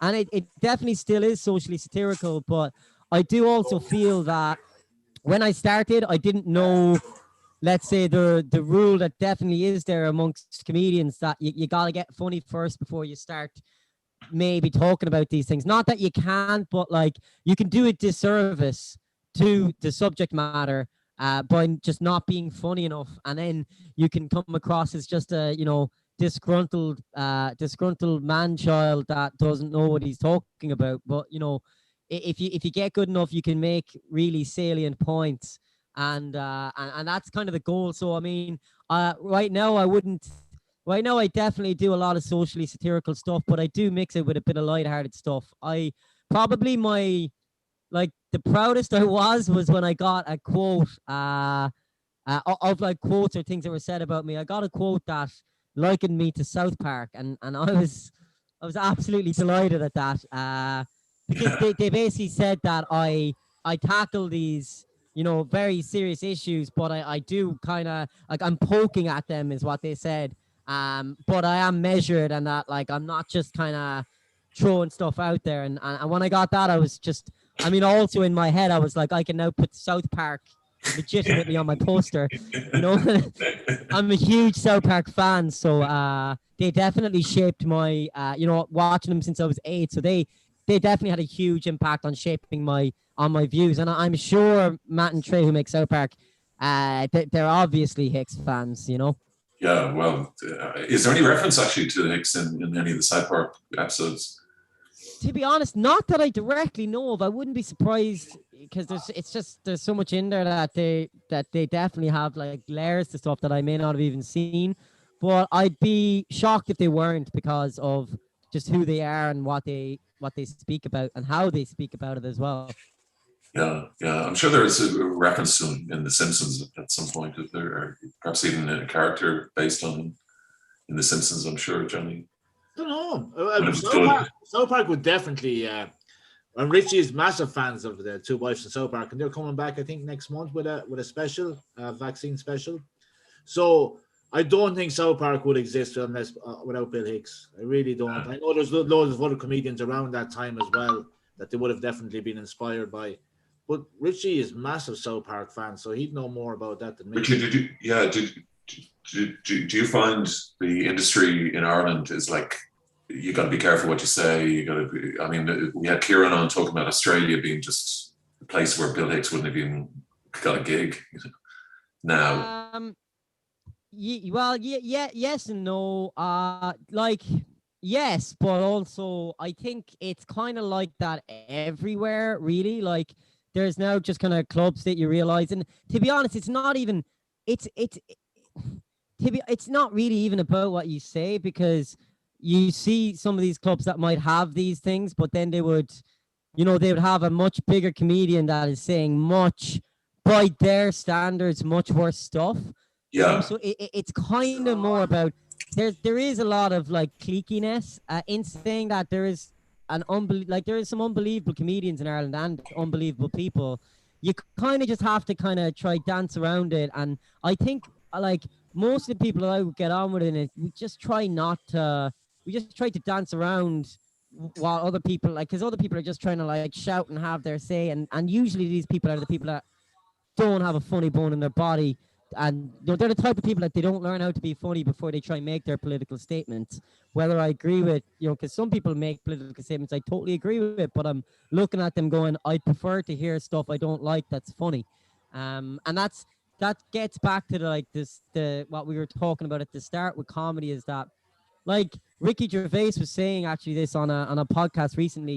and it definitely still is socially satirical. But I do also feel that when I started, I didn't know, let's say, the rule that definitely is there amongst comedians, that you got to get funny first before you start maybe talking about these things. Not that you can't, but like you can do a disservice to the subject matter by just not being funny enough, and then you can come across as just a, you know, disgruntled man-child that doesn't know what he's talking about. But you know, if you get good enough, you can make really salient points, and that's kind of the goal. So I mean, right now I definitely do a lot of socially satirical stuff, but I do mix it with a bit of lighthearted stuff. I probably like the proudest I was when I got a quote of like quotes or things that were said about me. I got a quote that likened me to South Park, and I was absolutely delighted at that, because they basically said that I tackle these, very serious issues, but I do kind of like, I'm poking at them is what they said. But I am measured, and that like I'm not just kind of throwing stuff out there. And when I got that, I was just, also in my head, I was like, I can now put South Park legitimately on my poster. I'm a huge South Park fan, so they definitely shaped my, watching them since I was 8. So they definitely had a huge impact on shaping my views. And I'm sure Matt and Trey, who make South Park, they're obviously Hicks fans, Yeah, well, is there any reference actually to Hicks in any of the South Park episodes? To be honest, not that I directly know of. I wouldn't be surprised, because there's so much in there that they definitely have like layers to stuff that I may not have even seen. But I'd be shocked if they weren't, because of just who they are and what they speak about and how they speak about it as well. Yeah. I'm sure there is a reference to him in The Simpsons at some point, or perhaps even a character based on him in The Simpsons. I'm sure, Johnny. I don't know. South Park would definitely. And Richie is massive fans of the Two Wives from South Park, and they're coming back, I think, next month with a special, vaccine special. So I don't think South Park would exist unless without Bill Hicks. I really don't. I know there's loads of other comedians around that time as well that they would have definitely been inspired by. But Richie is massive South Park fan, so he'd know more about that than me. Richie, do you find the industry in Ireland is like, you got to be careful what you say? You got to be, we had Kieran on talking about Australia being just a place where Bill Hicks wouldn't have even got a gig now. Yes and no. Yes, but also I think it's kind of like that everywhere, really. Like, there's now just kind of clubs that you realize, and to be honest, it's not really even about what you say, because you see some of these clubs that might have these things, but then they would have a much bigger comedian that is saying much, by their standards, much worse stuff. Yeah. So it's kind of more about, there is a lot of like cliquiness in saying that there is there is some unbelievable comedians in Ireland and unbelievable people. You kind of just have to kind of try dance around it. And I think like most of the people that I would get on with in it, we just try to dance around while other people, because other people are just trying to like shout and have their say. And usually these people are the people that don't have a funny bone in their body. And they're the type of people that they don't learn how to be funny before they try and make their political statements. Whether I agree with, because some people make political statements I totally agree with it, but I'm looking at them going, I prefer to hear stuff I don't like that's funny. And that gets back to what we were talking about at the start with comedy, is that like Ricky Gervais was saying actually this on a podcast recently.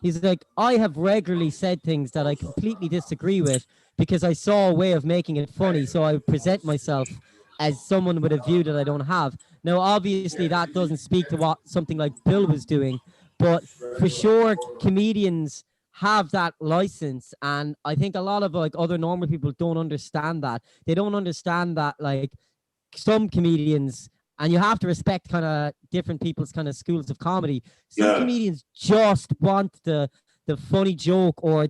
He's like, I have regularly said things that I completely disagree with, because I saw a way of making it funny. So I present myself as someone with a view that I don't have. Now, obviously, that doesn't speak to what something like Bill was doing, but for sure, comedians have that license. And I think a lot of like other normal people don't understand that. They don't understand that like some comedians, and you have to respect kind of different people's kind of schools of comedy. Some comedians just want the funny joke, or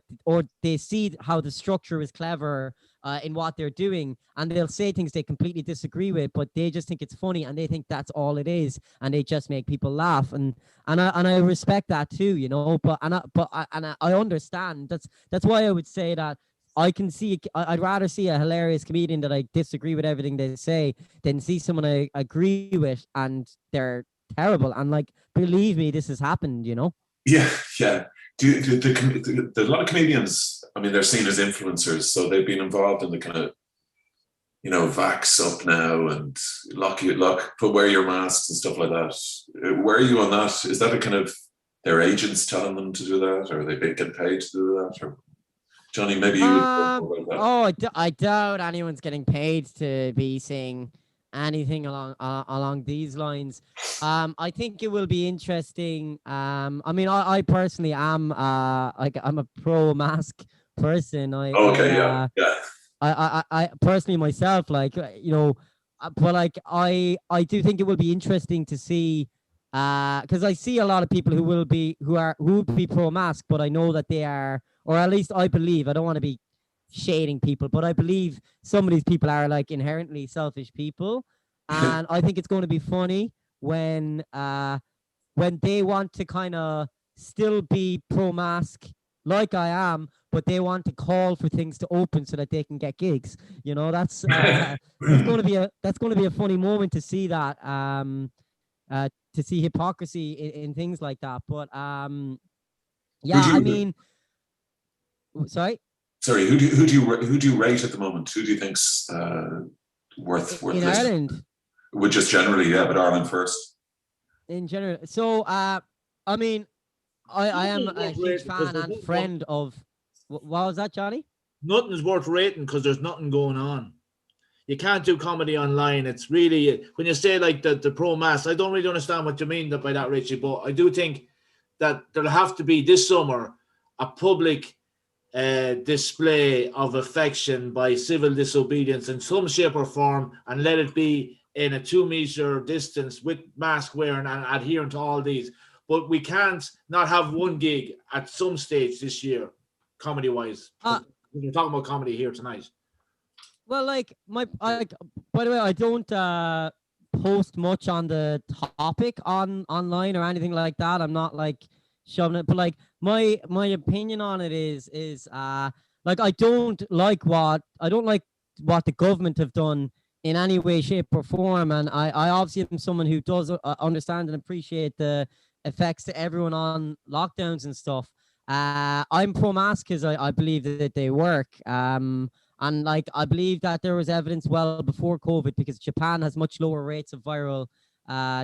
they see how the structure is clever in what they're doing, and they'll say things they completely disagree with, but they just think it's funny, and they think that's all it is, and they just make people laugh. And I respect that too, But I understand. That's why I would say that I'd rather see a hilarious comedian that I disagree with everything they say than see someone I agree with and they're terrible. And like, believe me, this has happened, Yeah. A lot of comedians, they're seen as influencers, so they've been involved in the kind of, vax up now and wear your masks and stuff like that. Where are you on that? Is that a kind of their agents telling them to do that, or are they getting paid to do that? Or Johnny, maybe you would talk more about that. I doubt anyone's getting paid to be saying anything along these lines. I think it will be interesting. I personally am I'm a pro mask person. I personally myself, but like I do think it will be interesting to see, because I see a lot of people who will be pro mask, but I know that they are, or at least I believe, I don't want to be shading people, but I believe some of these people are like inherently selfish people, and I think it's going to be funny when they want to kind of still be pro-mask like I am, but they want to call for things to open so that they can get gigs. You know, that's going to be a funny moment to see that, to see hypocrisy in things like that. But yeah, I mean, sorry. Sorry, who do you rate at the moment? Who do you think's worth in Ireland? Well, just generally, yeah, but Ireland first. In general, so I mean, I am a huge fan and friend of. What was that, Johnny? Nothing's worth rating because there's nothing going on. You can't do comedy online. It's really, when you say like the pro-mask, I don't really understand what you mean by that, Richie, but I do think that there'll have to be this summer a public display of affection by civil disobedience in some shape or form, and let it be in a 2-meter distance with mask wearing and adhering to all these. But we can't not have one gig at some stage this year, comedy wise. We're talking about comedy here tonight. Well, like by the way, I don't post much on the topic online or anything like that. I'm not like shoving it, but like my opinion on it is like I don't like what the government have done in any way, shape, or form. And I obviously am someone who does understand and appreciate the effects to everyone on lockdowns and stuff. I'm pro-mask because I believe that they work. And like I believe that there was evidence well before COVID, because Japan has much lower rates of viral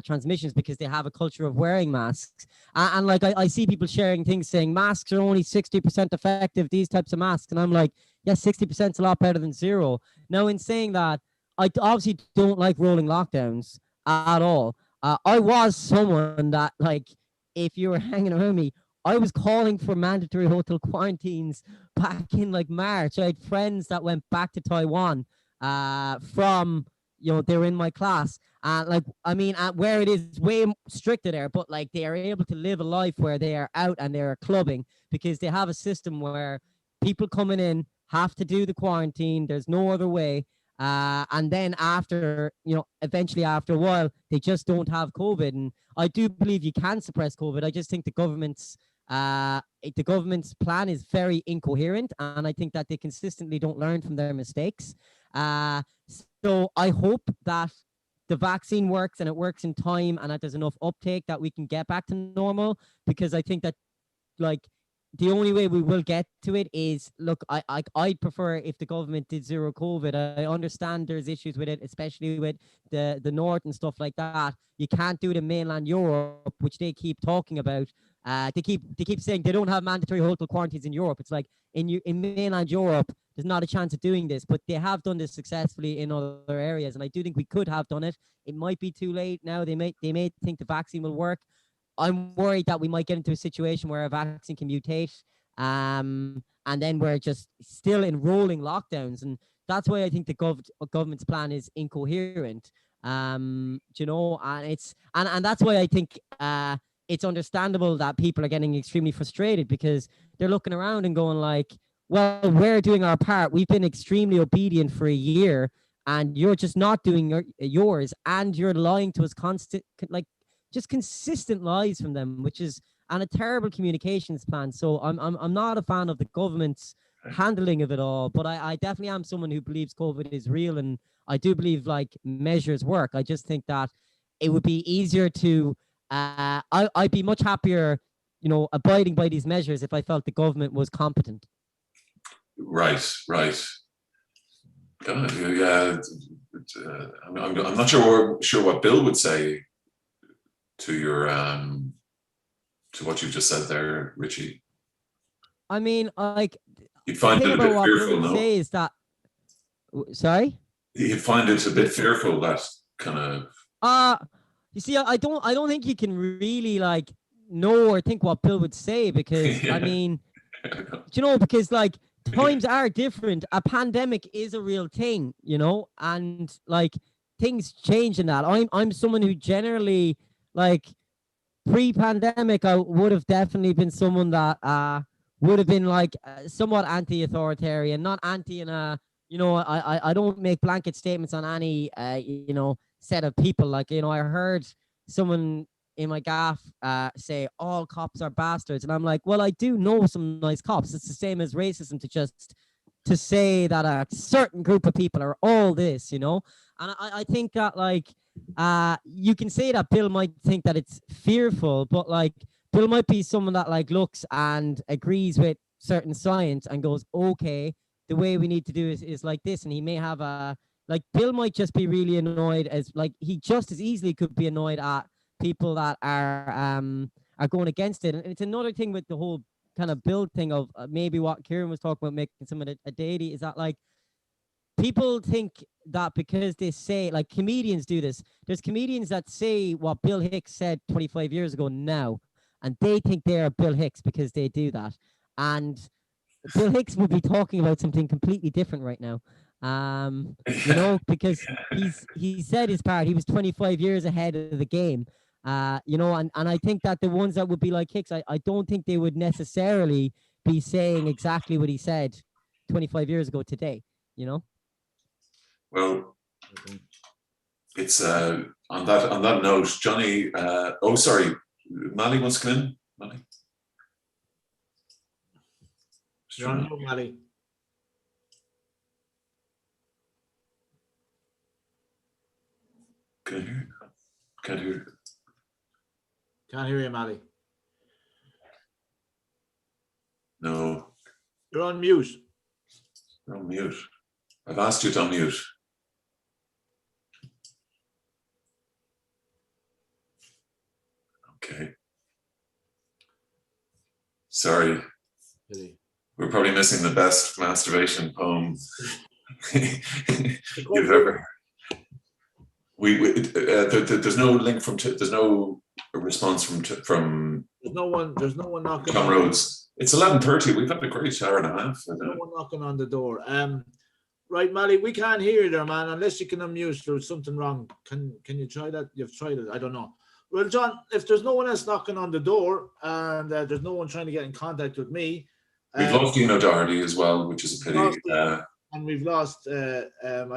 transmissions because they have a culture of wearing masks. And like I see people sharing things saying masks are only 60% effective, these types of masks. And I'm like, yeah, 60% is a lot better than zero. Now, in saying that, I obviously don't like rolling lockdowns at all. I was someone that, like, if you were hanging around me, I was calling for mandatory hotel quarantines back in like March. I had friends that went back to Taiwan from, you know, they were in my class. Like, I mean, where it is way stricter there, but like they are able to live a life where they are out and they are clubbing because they have a system where people coming in have to do the quarantine. There's no other way. And then after, you know, eventually after a while, they just don't have COVID. And I do believe you can suppress COVID. I just think the government's plan is very incoherent, and I think that they consistently don't learn from their mistakes. So I hope that the vaccine works and it works in time, and that there's enough uptake that we can get back to normal, because I think that, like, the only way we will get to it is, look, I'd prefer if the government did zero COVID. I understand there's issues with it, especially with the North and stuff like that. You can't do it in mainland Europe, which they keep talking about. They keep saying they don't have mandatory hotel quarantines in Europe. It's like in mainland Europe, there's not a chance of doing this, but they have done this successfully in other areas, and I do think we could have done it. It might be too late now. They may think the vaccine will work. I'm worried that we might get into a situation where a vaccine can mutate, and then we're just still in rolling lockdowns, and that's why I think the government's plan is incoherent. You know, and that's why I think it's understandable that people are getting extremely frustrated, because they're looking around and going like, well, we're doing our part. We've been extremely obedient for a year, and you're just not doing yours, and you're lying to us just consistent lies from them, which is a terrible communications plan. So I'm not a fan of the government's handling of it all, but I definitely am someone who believes COVID is real, and I do believe like measures work. I just think that it would be easier to I'd be much happier, you know, abiding by these measures if I felt the government was competent. Right. God, yeah. I'm not sure what Bill would say to your to what you just said there, Richie. I mean, like, you'd find it a bit fearful, no? Say is that, sorry? You'd find it a bit fearful, that kind of. You see, I don't think you can really like know or think what Bill would say, because I mean, you know, because like times are different. A pandemic is a real thing, you know, and like things change in that. I'm someone who generally, like, pre-pandemic, I would have definitely been someone that would have been like somewhat anti-authoritarian, not anti in a, you know, I don't make blanket statements on any, you know, set of people. Like, you know, I heard someone in my gaff say all cops are bastards. And I'm like, well, I do know some nice cops. It's the same as racism to say that a certain group of people are all this, you know? And I think that, like, you can say that Bill might think that it's fearful, but like Bill might be someone that like looks and agrees with certain science and goes, okay, the way we need to do is like this. And he may have like Bill might just be really annoyed, as like he just as easily could be annoyed at people that are going against it. And it's another thing with the whole kind of Bill thing of maybe what Kieran was talking about, making some of a deity, is that like people think that because they say, like comedians do this, there's comedians that say what Bill Hicks said 25 years ago now, and they think they're Bill Hicks because they do that. And Bill Hicks would be talking about something completely different right now. You know, because he said his part, he was 25 years ahead of the game. You know, and I think that the ones that would be like Hicks, I don't think they would necessarily be saying exactly what he said 25 years ago today, you know? Well, it's on that note, Johnny, oh sorry, Mally wants to come in. Mally? You're on mute, Mally. Can you hear? Can't hear. Can't hear you, Mally. No. You're on mute. You're on mute. I've asked you to unmute. Okay. Sorry. Really? We're probably missing the best masturbation poem you've ever. There's no link from. There's no response from. There's no one knocking. Tom Rhodes. It's 11:30. We've had a great hour and a half. There's no one knocking on the door. Right, Mally, we can't hear you there, man. Unless you can unmute, there's something wrong. Can you try that? You've tried it. I don't know. Well, John, if there's no one else knocking on the door and there's no one trying to get in contact with me, we've lost Dino Doherty as well, which is a pity. And we've lost. I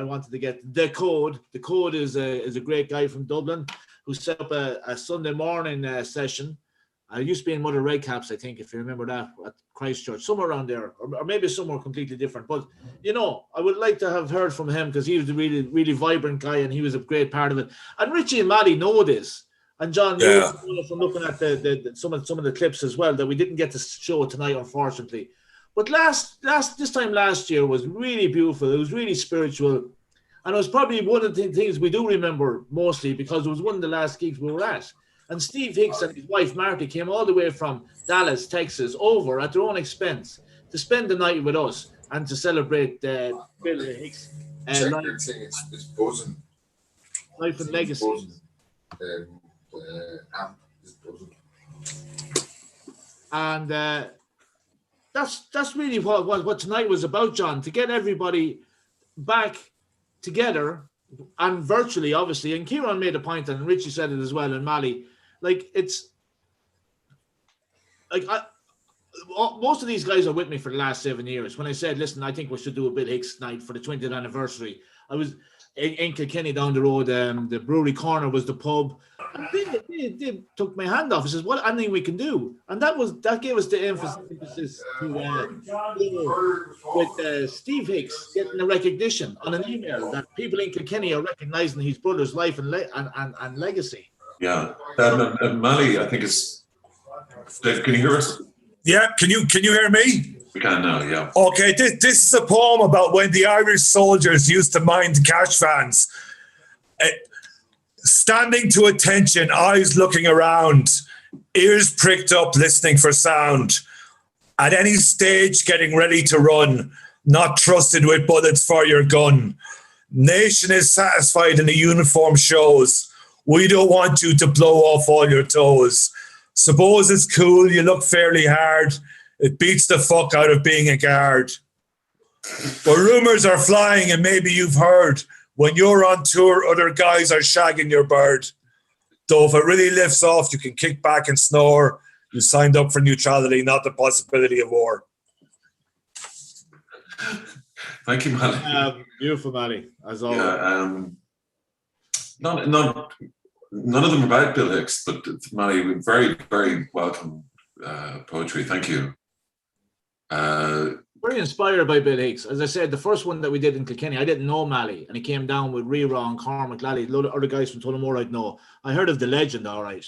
wanted to get the Code. The Code is a great guy from Dublin who set up a Sunday morning session. I used to be in Mother Redcaps, I think, if you remember that, at Christchurch, somewhere around there, or maybe somewhere completely different. But, you know, I would like to have heard from him because he was a really, really vibrant guy and he was a great part of it. And Richie and Maddie know this. And John, yeah. You know, from looking at some of the clips as well that we didn't get to show tonight, unfortunately. But this time last year was really beautiful. It was really spiritual. And it was probably one of the things we do remember mostly because it was one of the last gigs we were at. And Steve Hicks and his wife Marty came all the way from Dallas, Texas, over at their own expense to spend the night with us and to celebrate Bill Hicks' life, it's buzzing. Life and legacy. Amp is buzzing. And that's really what tonight was about, John, to get everybody back together and virtually, obviously. And Kieran made a point, and Richie said it as well, and Mally. Like, it's like most of these guys are with me for the last 7 years. When I said, listen, I think we should do a Bill Hicks night for the 20th anniversary, I was in Kilkenny down the road. The Brewery Corner was the pub. And they took my hand off. He says, "What anything we can do?" And that gave us the emphasis to with Steve Hicks getting the recognition on an email that people in Kilkenny are recognizing his brother's life and legacy. Yeah, Mally, I think is. Dave, can you hear us? Yeah, can you hear me? We can now. Yeah. Okay, this is a poem about when the Irish soldiers used to mind cash vans. Standing to attention, eyes looking around, ears pricked up, listening for sound. At any stage, getting ready to run, not trusted with bullets for your gun. Nation is satisfied in the uniform shows. We don't want you to blow off all your toes. Suppose it's cool, you look fairly hard. It beats the fuck out of being a guard. But rumors are flying, and maybe you've heard, when you're on tour, other guys are shagging your bird. Though if it really lifts off, you can kick back and snore. You signed up for neutrality, not the possibility of war. Thank you, Mally. Beautiful, Mally, as always. Yeah, none of them about Bill Hicks, but Mally, very, very welcome poetry. Thank you. Very inspired by Bill Hicks. As I said, the first one that we did in Kilkenny, I didn't know Mally, and he came down with Rira and Cormac Lally, a lot of other guys from Tullamore I'd know. I heard of the legend, all right.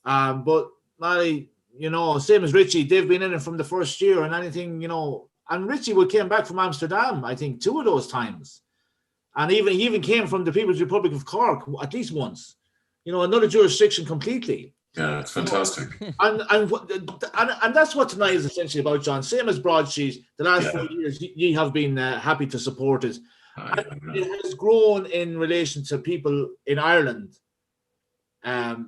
But Mally, you know, same as Richie, they've been in it from the first year and anything, you know, and Richie came back from Amsterdam, I think, 2 of those times. And he even came from the People's Republic of Cork at least once. You know, another jurisdiction completely. Yeah, it's fantastic. And that's what tonight is essentially about, John. Same as Broadsheet, the last 4 years, ye have been happy to support it. It has grown in relation to people in Ireland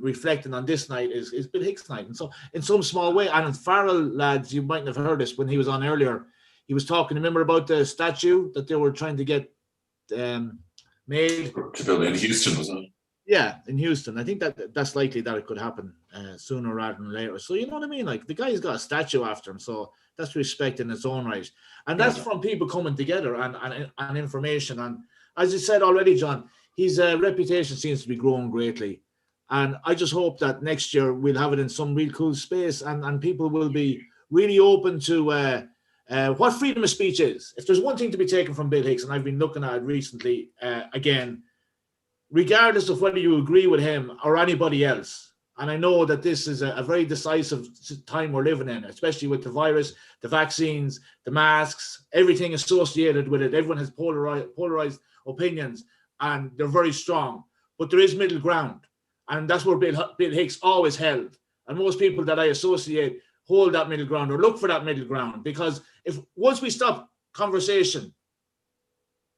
reflecting on this night is Bill Hicks night. And so in some small way, and in Farrell, lads, you mightn't have heard this when he was on earlier, he was talking, remember about the statue that they were trying to get made? To build in Houston, wasn't it? Yeah, in Houston. I think that's likely that it could happen sooner rather than later. So you know what I mean? Like the guy's got a statue after him, so that's respect in its own right. And that's from people coming together and information. And as you said already, John, his reputation seems to be growing greatly. And I just hope that next year we'll have it in some real cool space and people will be really open to what freedom of speech is. If there's one thing to be taken from Bill Hicks, and I've been looking at it recently, again, regardless of whether you agree with him or anybody else, and I know that this is a very decisive time we're living in, especially with the virus, the vaccines, the masks, everything associated with it. Everyone has polarized opinions, and they're very strong. But there is middle ground, and that's where Bill Hicks always held. And most people that I associate hold that middle ground or look for that middle ground, because if once we stop conversation,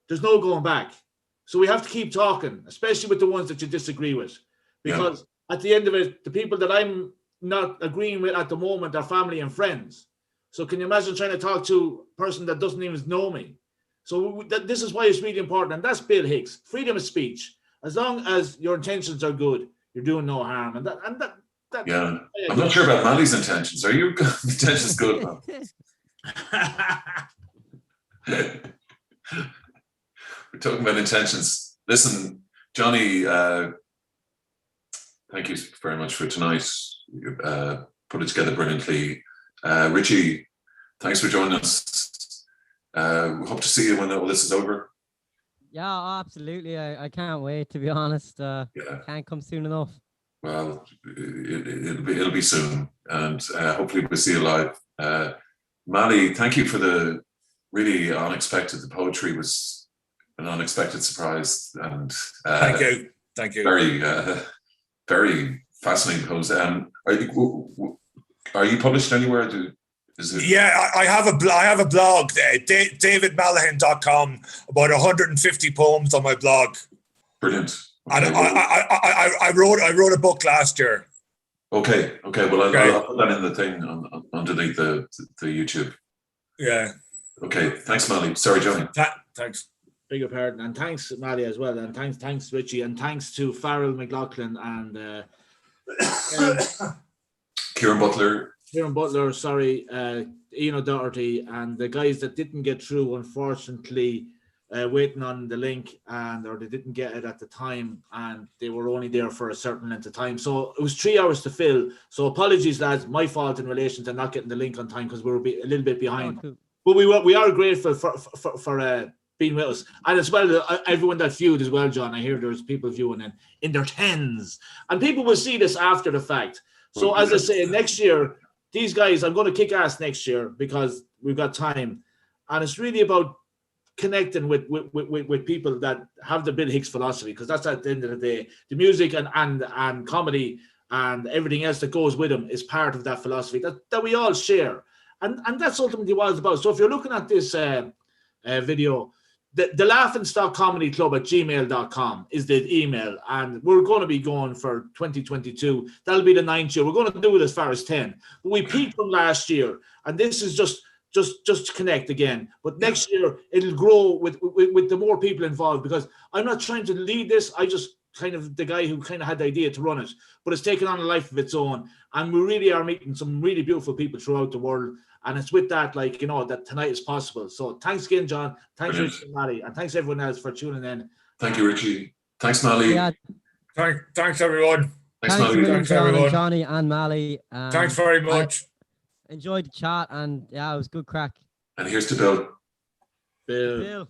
there's no going back. So we have to keep talking, especially with the ones that you disagree with, because at the end of it, the people that I'm not agreeing with at the moment are family and friends. So can you imagine trying to talk to a person that doesn't even know me? So this is why it's really important. And that's Bill Hicks, freedom of speech. As long as your intentions are good, you're doing no harm. And that I'm not sure about Mally's intentions. Are your intentions good? We're talking about intentions. Listen, Johnny, thank you very much for tonight. You put it together brilliantly. Richie, thanks for joining us. Hope to see you when all this is over. Yeah, absolutely. I can't wait, to be honest. Can't come soon enough. Well, it'll be soon, and hopefully we'll see you live. Mally, thank you for the really unexpected. The poetry was an unexpected surprise, and thank you. Very, very fascinating post. Are you published anywhere? Yeah, I have a blog, davidmalahan.com, about 150 poems on my blog. Brilliant. Okay, and I wrote a book last year. Okay. Well, I'll put that in the thing underneath the YouTube. Yeah. Okay. Thanks, Mally. Sorry, Johnny. Thanks. Bigger pardon, and thanks, Mally, as well, and thanks, Richie, and thanks to Farrell McLaughlin and Kieran Butler. Sorry, Ian O'Doherty, and the guys that didn't get through, unfortunately, waiting on the link, or they didn't get it at the time, and they were only there for a certain length of time. So it was 3 hours to fill. So apologies, lads, my fault in relation to not getting the link on time because we were a little bit behind. Oh, cool. But we are grateful for being with us, and as well everyone that viewed as well, John. I hear there's people viewing in their tens, and people will see this after the fact. So as I say, next year, these guys, I'm going to kick ass next year because we've got time, and it's really about connecting with people that have the Bill Hicks philosophy, because that's at the end of the day, the music and comedy and everything else that goes with them is part of that philosophy that we all share, and that's ultimately what it's about. So if you're looking at this video, the laughingstockcomedyclub@gmail.com is the email, and we're going to be going for 2022. That'll be the 9th year. We're going to do it as far as 10, but we peaked from last year, and this is just to connect again. But next year it'll grow with the more people involved, because I'm not trying to lead this. I just kind of the guy who kind of had the idea to run it, but it's taken on a life of its own. And we really are meeting some really beautiful people throughout the world. And it's with that, like, that tonight is possible. So thanks again, John. Thanks, Richie and Mally. And thanks everyone else for tuning in. Thank you, Richie. Thanks, Mally. Yeah. Thanks, everyone. Thanks, Mally. Thanks, John everyone. and Johnny and Mally. Thanks very much. Enjoyed the chat, and yeah, it was good crack. And here's to Bill. Bill. Bill.